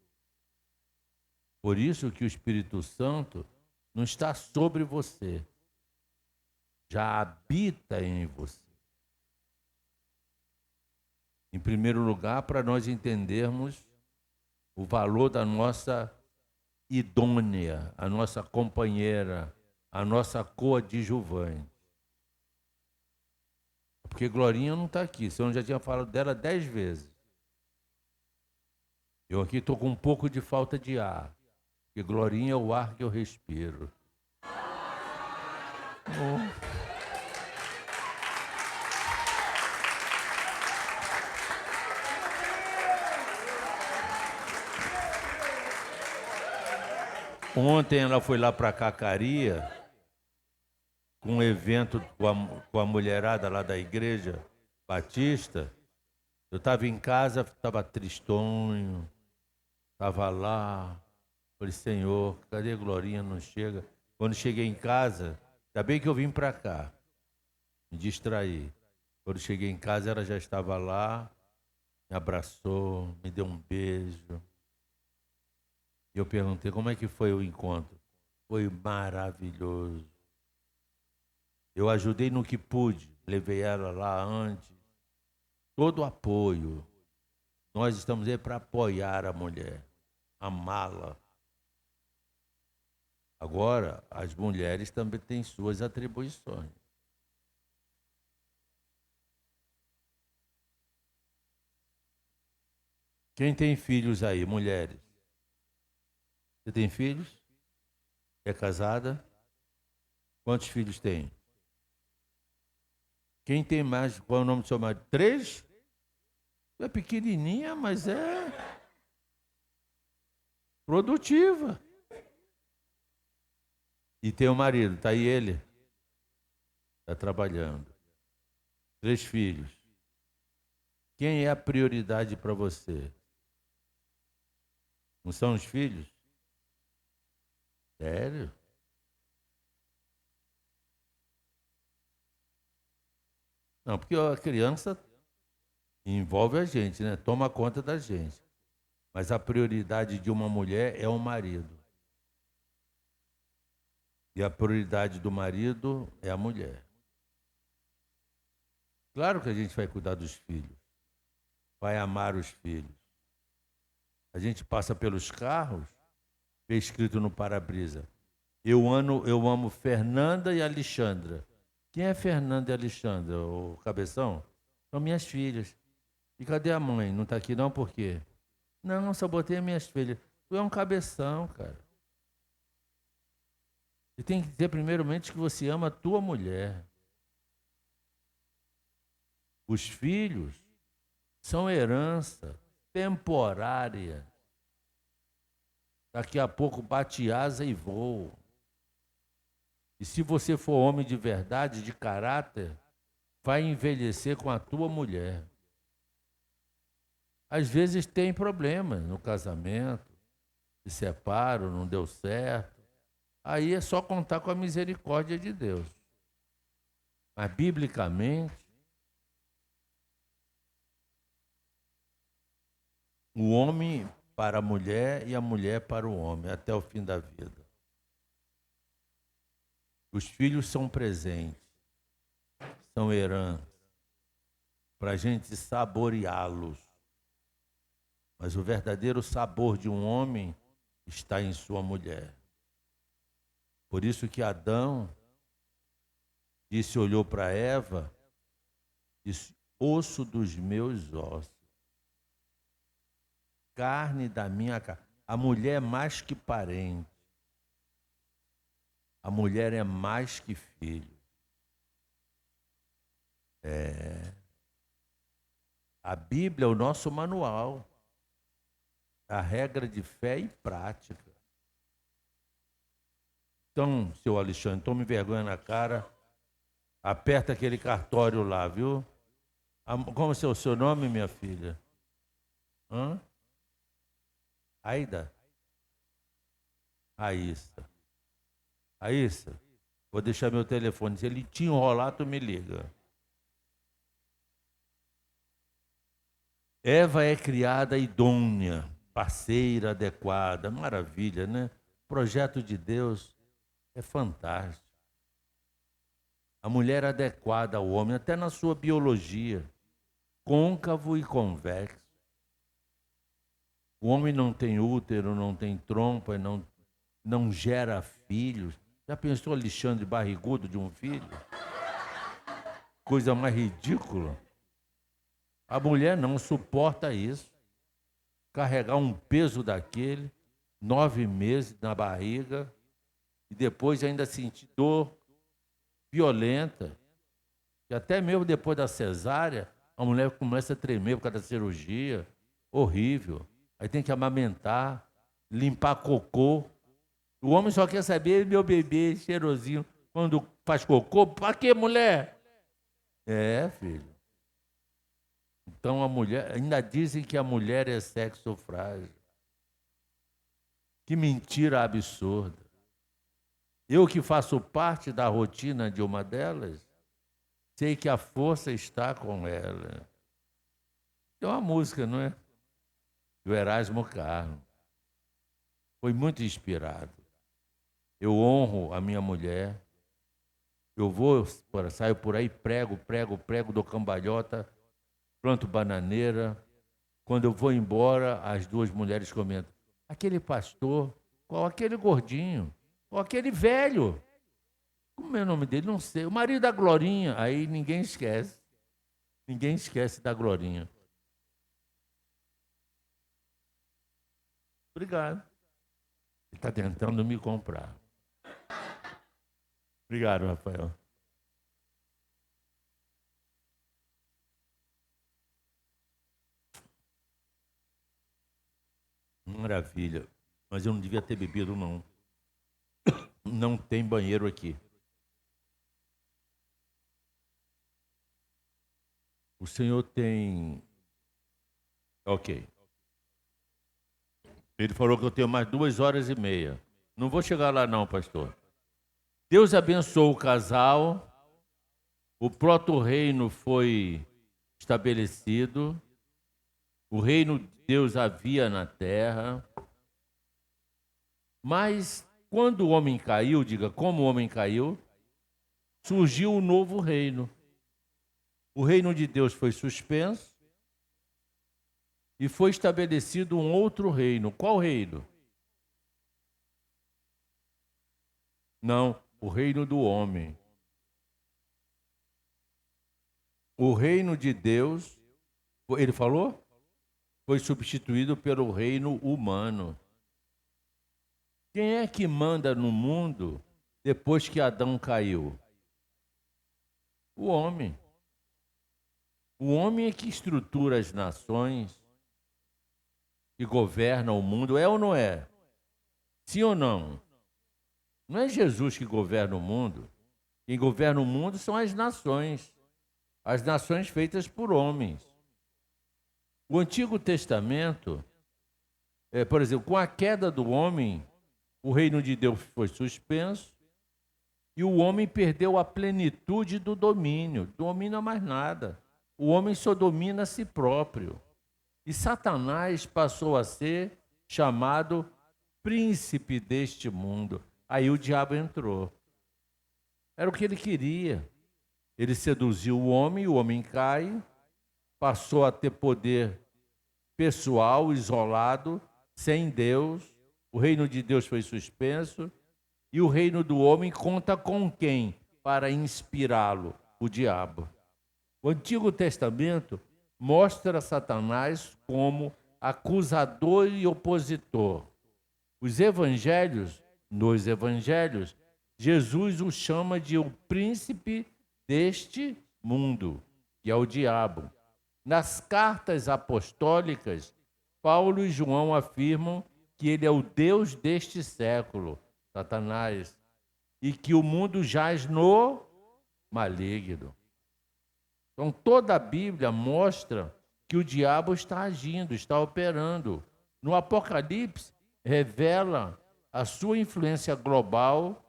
Por isso que o Espírito Santo não está sobre você, já habita em você. Em primeiro lugar, para nós entendermos o valor da nossa idônea, a nossa companheira, a nossa coadjuvante. Porque Glorinha não está aqui, senão eu já tinha falado dela 10 vezes. Eu aqui estou com um pouco de falta de ar, porque Glorinha é o ar que eu respiro. Oh. Ontem ela foi lá para Cacaria, com um evento com a mulherada lá da igreja batista. Eu estava em casa, estava tristonho, estava lá. Falei, Senhor, cadê a Glorinha? Não chega. Quando cheguei em casa, ainda bem que eu vim para cá, me distraí. Quando cheguei em casa, ela já estava lá, me abraçou, me deu um beijo. E eu perguntei, como é que foi o encontro? Foi maravilhoso. Eu ajudei no que pude, levei ela lá antes, todo o apoio. Nós estamos aí para apoiar a mulher, amá-la. Agora, as mulheres também têm suas atribuições. Quem tem filhos aí, mulheres? Você tem filhos? É casada? Quantos filhos tem? Quem tem mais? Qual é o nome do seu marido? 3? É pequenininha, mas é produtiva. E tem o marido, está aí ele? Está trabalhando. 3 filhos. Quem é a prioridade para você? Não são os filhos? Sério? Não, porque a criança envolve a gente, né? Toma conta da gente. Mas a prioridade de uma mulher é o marido. E a prioridade do marido é a mulher. Claro que a gente vai cuidar dos filhos, vai amar os filhos. A gente passa pelos carros, vê escrito no para-brisa: eu amo Fernanda e Alexandra. Quem é Fernanda e Alexandra, o cabeção? São minhas filhas. E cadê a mãe? Não está aqui não, por quê? Não, só botei as minhas filhas. Tu é um cabeção, cara. E tem que dizer primeiramente que você ama a tua mulher. Os filhos são herança temporária. Daqui a pouco bate asa e voa. E se você for homem de verdade, de caráter, vai envelhecer com a tua mulher. Às vezes tem problemas no casamento, se separam, não deu certo. Aí é só contar com a misericórdia de Deus. Mas, biblicamente, o homem para a mulher e a mulher para o homem, até o fim da vida. Os filhos são presentes, são heranças, para a gente saboreá-los. Mas o verdadeiro sabor de um homem está em sua mulher. Por isso que Adão disse, olhou para Eva, disse: osso dos meus ossos, carne da minha carne. A mulher é mais que parente. A mulher é mais que filho. A Bíblia é o nosso manual. A regra de fé e prática. Então, seu Alexandre, tome vergonha na cara. Aperta aquele cartório lá, viu? Como é o seu nome, minha filha? Hã? Aida? Aissa. Aissa, vou deixar meu telefone. Se ele te enrolar, tu me liga. Eva é criada idônea, parceira adequada. Maravilha, né? O projeto de Deus é fantástico. A mulher adequada ao homem, até na sua biologia, côncavo e convexo. O homem não tem útero, não tem trompa, não gera filhos. Já pensou Alexandre barrigudo de um filho? Coisa mais ridícula. A mulher não suporta isso. Carregar um peso daquele, 9 meses na barriga, e depois ainda sentir dor violenta. E até mesmo depois da cesárea, a mulher começa a tremer por causa da cirurgia. Horrível. Aí tem que amamentar, limpar cocô. O homem só quer saber, meu bebê cheirosinho, quando faz cocô. Para quê, mulher? É, filho. Então a mulher, ainda dizem que a mulher é sexo frágil. Que mentira absurda. Eu que faço parte da rotina de uma delas, sei que a força está com ela. Tem uma música, não é? Do Erasmo Carlos. Foi muito inspirado. Eu honro a minha mulher, Eu saio por aí, prego, dou cambalhota, planto bananeira. Quando eu vou embora, as duas mulheres comentam: aquele pastor, qual aquele gordinho, qual aquele velho? Como é o nome dele? Não sei. O marido da Glorinha. Aí ninguém esquece. Ninguém esquece da Glorinha. Obrigado. Ele está tentando me comprar. Obrigado, Rafael. Maravilha. Mas eu não devia ter bebido, não. Não tem banheiro aqui. O senhor tem... Ok. Ele falou que eu tenho mais 2h30. Não vou chegar lá não, pastor. Deus abençoou o casal. O proto-reino foi estabelecido. O reino de Deus havia na terra. Mas quando o homem caiu, diga, como o homem caiu, surgiu um novo reino. O reino de Deus foi suspenso e foi estabelecido um outro reino. Qual reino? Não, o reino do homem. O reino de Deus, ele falou? Foi substituído pelo reino humano. Quem é que manda no mundo depois que Adão caiu? O homem. O homem é que estrutura as nações, que governa o mundo, é ou não é? Sim ou não? Não é Jesus que governa o mundo. Quem governa o mundo são as nações feitas por homens. O Antigo Testamento, por exemplo, com a queda do homem, o reino de Deus foi suspenso e o homem perdeu a plenitude do domínio. Domina mais nada. O homem só domina a si próprio. E Satanás passou a ser chamado príncipe deste mundo. Aí o diabo entrou. Era o que ele queria. Ele seduziu o homem cai, passou a ter poder pessoal, isolado, sem Deus. O reino de Deus foi suspenso. E o reino do homem conta com quem para inspirá-lo? O diabo. O Antigo Testamento mostra Satanás como acusador e opositor. Nos evangelhos, Jesus o chama de o príncipe deste mundo, que é o diabo. Nas cartas apostólicas, Paulo e João afirmam que ele é o Deus deste século, Satanás, e que o mundo jaz no maligno. Então, toda a Bíblia mostra que o diabo está agindo, está operando. No Apocalipse, revela a sua influência global,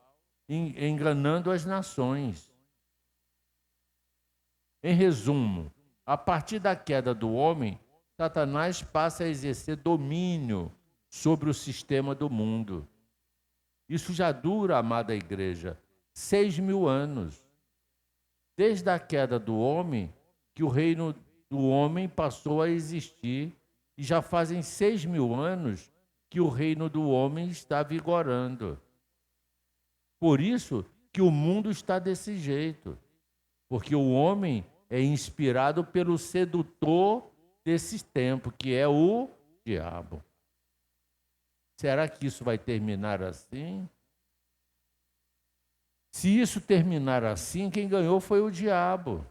enganando as nações. Em resumo, a partir da queda do homem, Satanás passa a exercer domínio sobre o sistema do mundo. Isso já dura, amada igreja, 6.000 anos. Desde a queda do homem, que o reino do homem passou a existir, e já fazem 6.000 anos que o reino do homem está vigorando. Por isso que o mundo está desse jeito, porque o homem é inspirado pelo sedutor desse tempo, que é o diabo. Será que isso vai terminar assim? Se isso terminar assim, quem ganhou foi o diabo.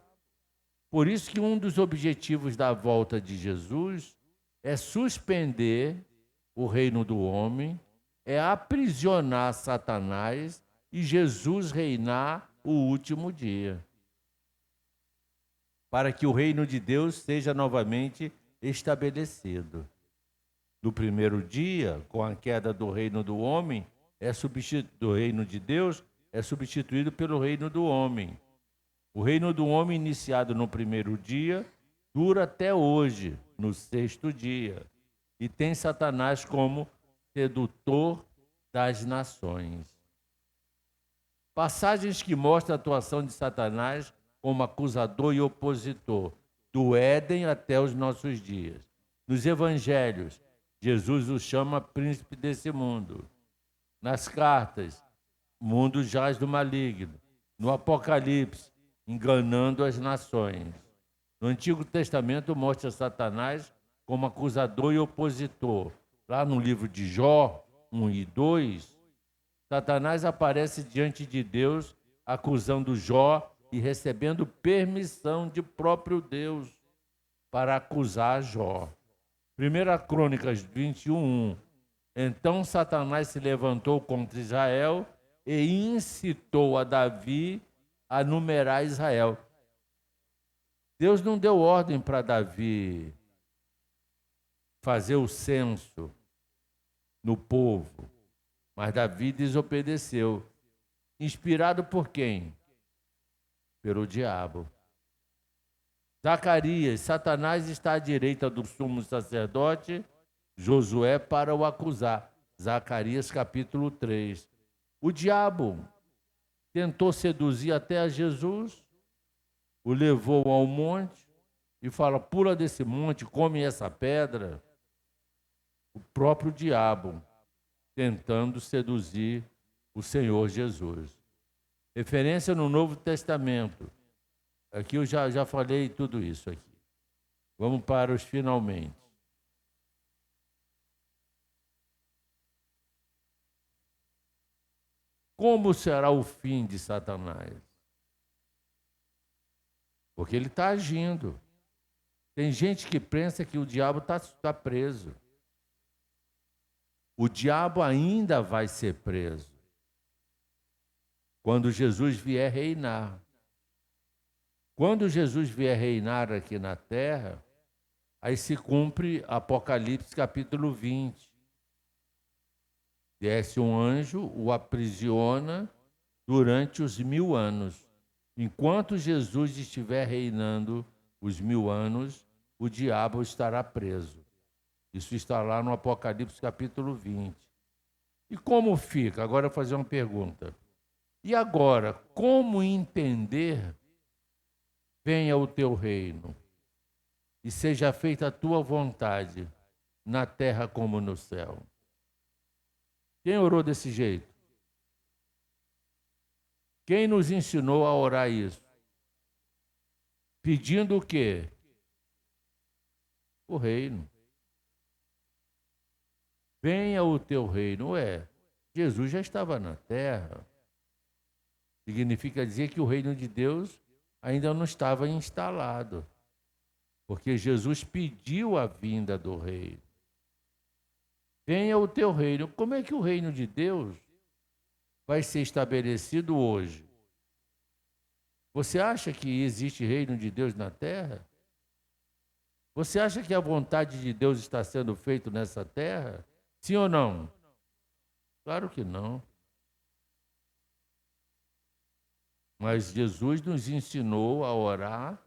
Por isso que um dos objetivos da volta de Jesus é suspender o reino do homem, é aprisionar Satanás e Jesus reinar o último dia, para que o reino de Deus seja novamente estabelecido. No primeiro dia, com a queda do reino do homem, do reino de Deus, é substituído pelo reino do homem. O reino do homem, iniciado no primeiro dia, dura até hoje, no 6º dia, e tem Satanás como sedutor das nações. Passagens que mostram a atuação de Satanás como acusador e opositor, do Éden até os nossos dias. Nos evangelhos, Jesus o chama príncipe desse mundo. Nas cartas, o mundo jaz do maligno. No Apocalipse, enganando as nações. No Antigo Testamento, mostra Satanás como acusador e opositor. Lá no livro de Jó 1 e 2, Satanás aparece diante de Deus, acusando Jó e recebendo permissão de próprio Deus para acusar Jó. 1 Crônicas 21:1. Então Satanás se levantou contra Israel e incitou a Davi a numerar Israel. Deus não deu ordem para Davi fazer o censo no povo, mas Davi desobedeceu. Inspirado por quem? Pelo diabo. Zacarias, Satanás está à direita do sumo sacerdote Josué para o acusar. Zacarias capítulo 3. O diabo tentou seduzir até a Jesus, o levou ao monte e fala: pula desse monte, come essa pedra. O próprio diabo tentando seduzir o Senhor Jesus. Referência no Novo Testamento. Aqui eu já falei tudo isso aqui. Vamos para os finalmente. Como será o fim de Satanás? Porque ele está agindo. Tem gente que pensa que o diabo está preso. O diabo ainda vai ser preso quando Jesus vier reinar. Quando Jesus vier reinar aqui na terra, aí se cumpre Apocalipse capítulo 20. Desce um anjo, o aprisiona durante os 1000 anos. Enquanto Jesus estiver reinando os 1000 anos, o diabo estará preso. Isso está lá no Apocalipse capítulo 20. E como fica? Agora eu vou fazer uma pergunta. E agora, como entender: venha o teu reino e seja feita a tua vontade, na terra como no céu? Quem orou desse jeito? Quem nos ensinou a orar isso? Pedindo o quê? O reino. Venha o teu reino. Jesus já estava na terra. Significa dizer que o reino de Deus ainda não estava instalado, porque Jesus pediu a vinda do reino. Venha o teu reino. Como é que o reino de Deus vai ser estabelecido hoje? Você acha que existe reino de Deus na terra? Você acha que a vontade de Deus está sendo feita nessa terra? Sim ou não? Claro que não. Mas Jesus nos ensinou a orar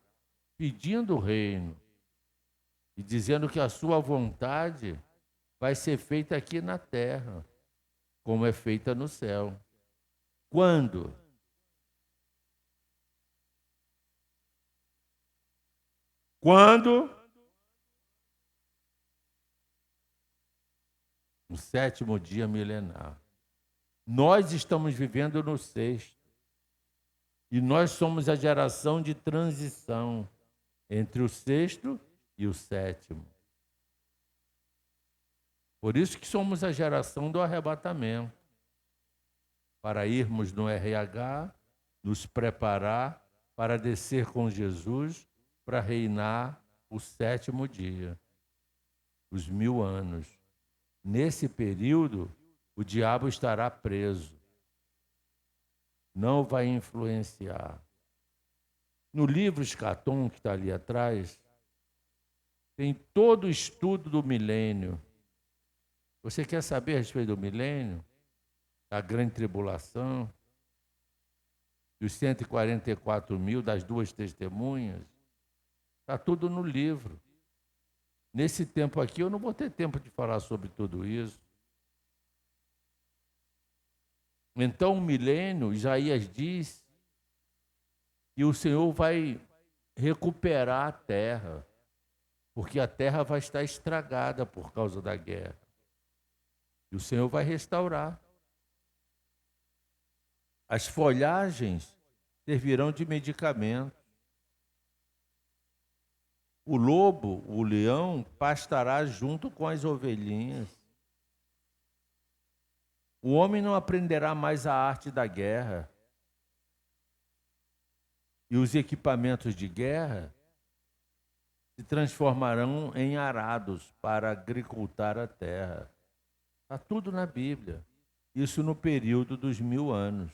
pedindo o reino e dizendo que a sua vontade vai ser feita aqui na terra, como é feita no céu. Quando? Quando? No 7º dia milenar. Nós estamos vivendo no 6º. E nós somos a geração de transição entre o 6º e o 7º. Por isso que somos a geração do arrebatamento. Para irmos no RH, nos preparar para descer com Jesus, para reinar o 7º dia, os 1000 anos. Nesse período, o diabo estará preso. Não vai influenciar. No livro Escatom, que está ali atrás, tem todo o estudo do milênio. Você quer saber a respeito do milênio? Da grande tribulação? Dos 144.000, das 2 testemunhas? Está tudo no livro. Nesse tempo aqui, eu não vou ter tempo de falar sobre tudo isso. Então, o milênio, Isaías diz que o Senhor vai recuperar a terra, porque a terra vai estar estragada por causa da guerra. E o Senhor vai restaurar. As folhagens servirão de medicamento. O lobo, o leão, pastará junto com as ovelhinhas. O homem não aprenderá mais a arte da guerra. E os equipamentos de guerra se transformarão em arados para agricultar a terra. Está tudo na Bíblia. Isso no período dos 1000 anos.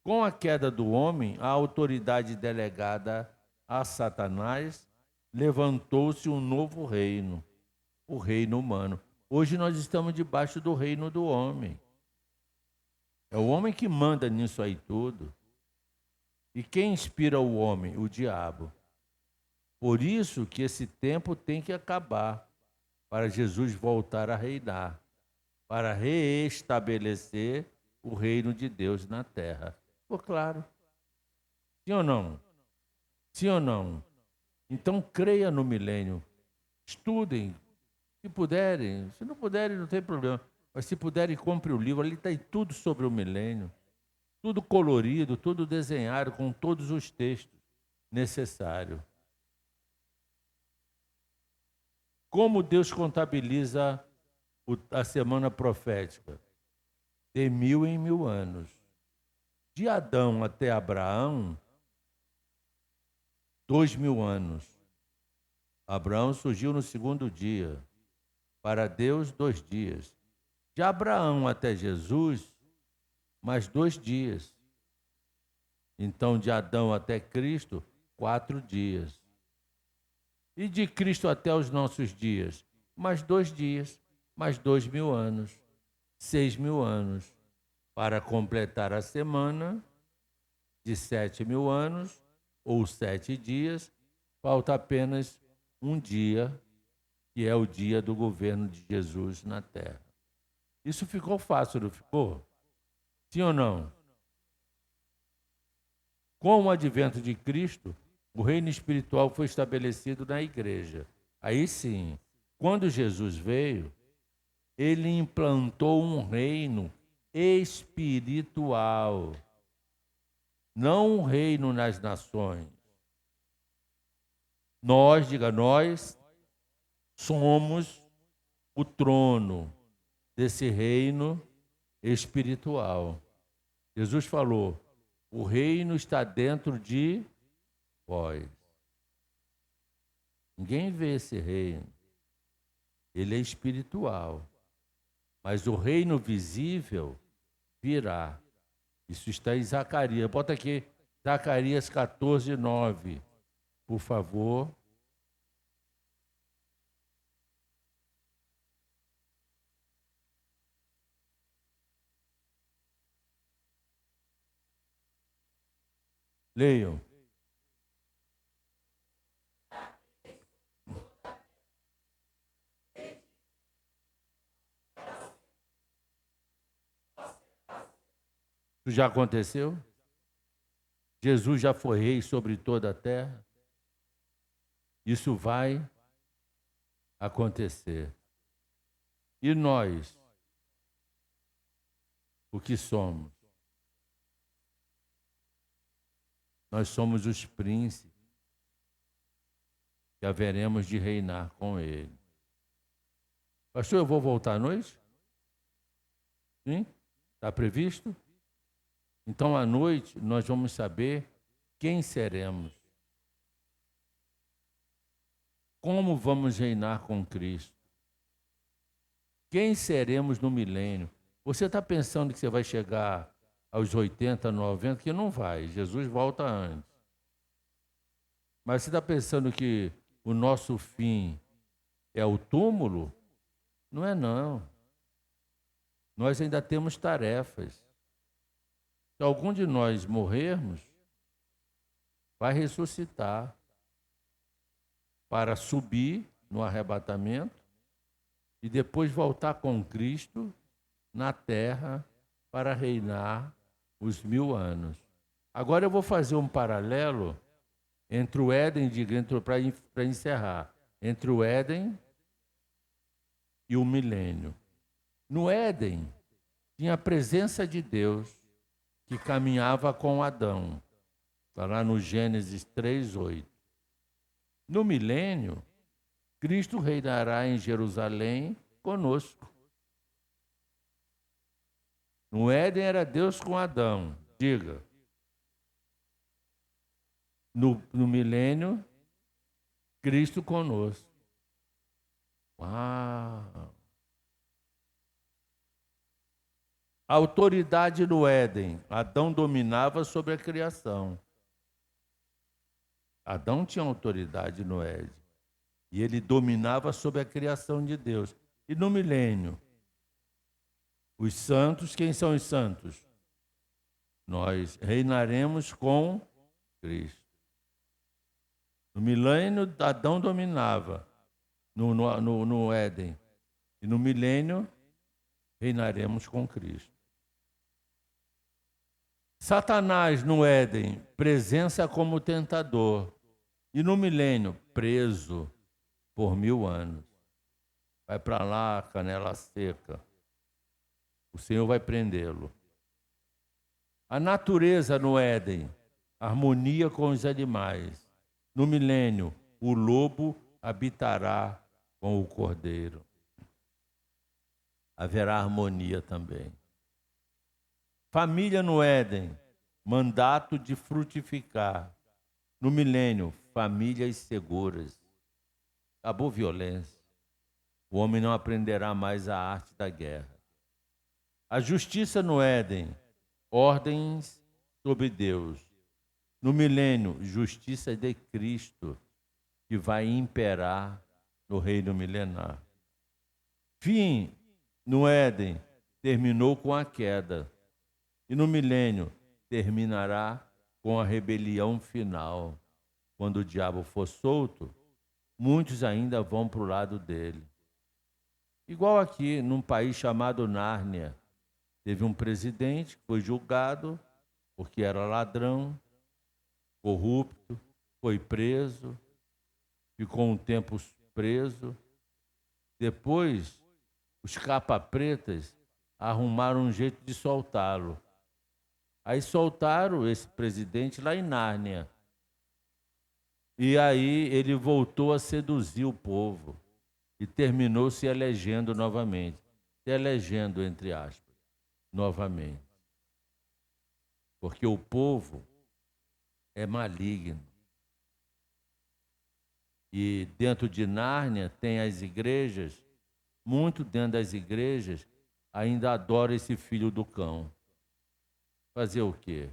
Com a queda do homem, a autoridade delegada a Satanás levantou-se um novo reino, o reino humano. Hoje nós estamos debaixo do reino do homem. É o homem que manda nisso aí tudo. E quem inspira o homem? O diabo. Por isso que esse tempo tem que acabar, para Jesus voltar a reinar, para reestabelecer o reino de Deus na terra. Ficou claro? Sim ou não? Sim ou não? Então creia no milênio. Estudem, se puderem. Se não puderem, não tem problema. Mas se puderem, compre o livro. Ali está tudo sobre o milênio. Tudo colorido, tudo desenhado, com todos os textos necessários. Como Deus contabiliza a semana profética? De 1000 em 1000 anos. De Adão até Abraão, 2000 anos. Abraão surgiu no segundo dia. Para Deus, 2 dias. De Abraão até Jesus, mais 2 dias. Então, de Adão até Cristo, 4 dias. E de Cristo até os nossos dias, mais 2 dias, mais 2000 anos, 6000 anos. Para completar a semana de 7000 anos, ou 7 dias, falta apenas um dia, que é o dia do governo de Jesus na terra. Isso ficou fácil, não ficou? Sim ou não? Com o advento de Cristo, o reino espiritual foi estabelecido na igreja. Aí sim, quando Jesus veio, ele implantou um reino espiritual, não um reino nas nações. Nós, diga nós, somos o trono desse reino espiritual. Jesus falou: o reino está dentro de vós. Ninguém vê esse reino. Ele é espiritual. Mas o reino visível virá. Isso está em Zacarias. Bota aqui, Zacarias 14, 9. Por favor. Leiam. Isso já aconteceu? Jesus já foi rei sobre toda a terra? Isso vai acontecer. E nós, o que somos? Nós somos os príncipes que haveremos de reinar com ele. Pastor, eu vou voltar à noite? Sim? Está previsto? Então, à noite, nós vamos saber quem seremos. Como vamos reinar com Cristo? Quem seremos no milênio? Você está pensando que você vai chegar aos 80, 90, que não vai. Jesus volta antes. Mas você está pensando que o nosso fim é o túmulo? Não é, não. Nós ainda temos tarefas. Se algum de nós morrermos, vai ressuscitar para subir no arrebatamento e depois voltar com Cristo na terra para reinar os 1000 anos. Agora eu vou fazer um paralelo entre o Éden, para encerrar, entre o Éden e o milênio. No Éden, tinha a presença de Deus que caminhava com Adão. Está lá no Gênesis 3:8. No milênio, Cristo reinará em Jerusalém conosco. No Éden era Deus com Adão, diga. No milênio, Cristo conosco. Uau! A autoridade no Éden, Adão dominava sobre a criação. Adão tinha autoridade no Éden. E ele dominava sobre a criação de Deus. E no milênio, os santos, quem são os santos? Nós reinaremos com Cristo. No milênio, Adão dominava no Éden. E no milênio, reinaremos com Cristo. Satanás no Éden, presença como tentador. E no milênio, preso por 1000 anos. Vai para lá, canela seca. O Senhor vai prendê-lo. A natureza no Éden, harmonia com os animais. No milênio, o lobo habitará com o cordeiro. Haverá harmonia também. Família no Éden, mandato de frutificar. No milênio, famílias seguras. Acabou violência. O homem não aprenderá mais a arte da guerra. A justiça no Éden, ordens sobre Deus. No milênio, justiça de Cristo, que vai imperar no reino milenar. Fim no Éden terminou com a queda. E no milênio terminará com a rebelião final. Quando o diabo for solto, muitos ainda vão para o lado dele. Igual aqui, num país chamado Nárnia, teve um presidente que foi julgado porque era ladrão, corrupto, foi preso, ficou um tempo preso. Depois, os capa-pretas arrumaram um jeito de soltá-lo. Aí soltaram esse presidente lá em Nárnia. E aí ele voltou a seduzir o povo e terminou se elegendo novamente. Se elegendo, entre aspas, novamente. Porque o povo é maligno. E dentro de Nárnia tem as igrejas, muito dentro das igrejas ainda adora esse filho do cão. Fazer o quê?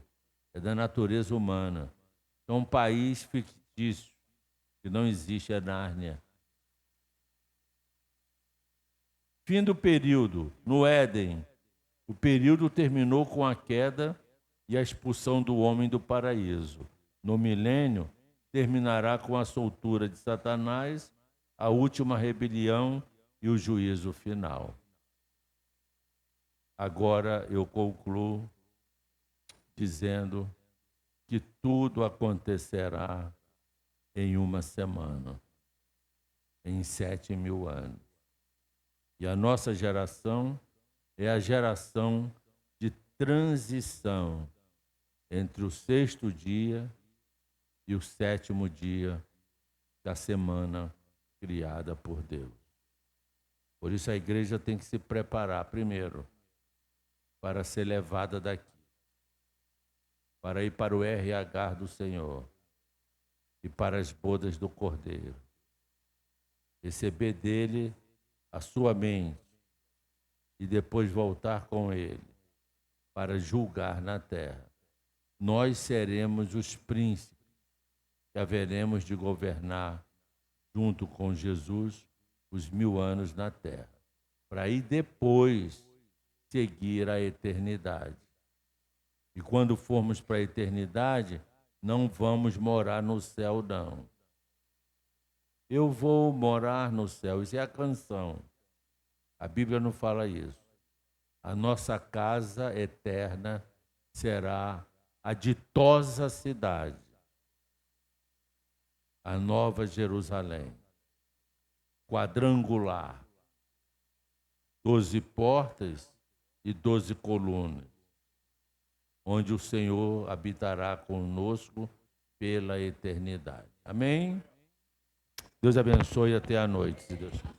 É da natureza humana. É um país fictício, que não existe, é Nárnia. Fim do período. No Éden, o período terminou com a queda e a expulsão do homem do paraíso. No milênio, terminará com a soltura de Satanás, a última rebelião e o juízo final. Agora eu concluo dizendo que tudo acontecerá em uma semana, em 7.000 anos. E a nossa geração é a geração de transição entre o 6º dia e o 7º dia da semana criada por Deus. Por isso a igreja tem que se preparar primeiro para ser levada daqui, para ir para o RH do Senhor e para as bodas do Cordeiro. Receber dele a sua mente e depois voltar com ele para julgar na terra. Nós seremos os príncipes que haveremos de governar junto com Jesus os 1000 anos na terra, para aí depois seguir a eternidade. E quando formos para a eternidade, não vamos morar no céu, não. Eu vou morar no céu, isso é a canção. A Bíblia não fala isso. A nossa casa eterna será a ditosa cidade, a Nova Jerusalém, quadrangular, 12 portas e 12 colunas, onde o Senhor habitará conosco pela eternidade. Amém? Deus abençoe até a noite, se Deus quiser.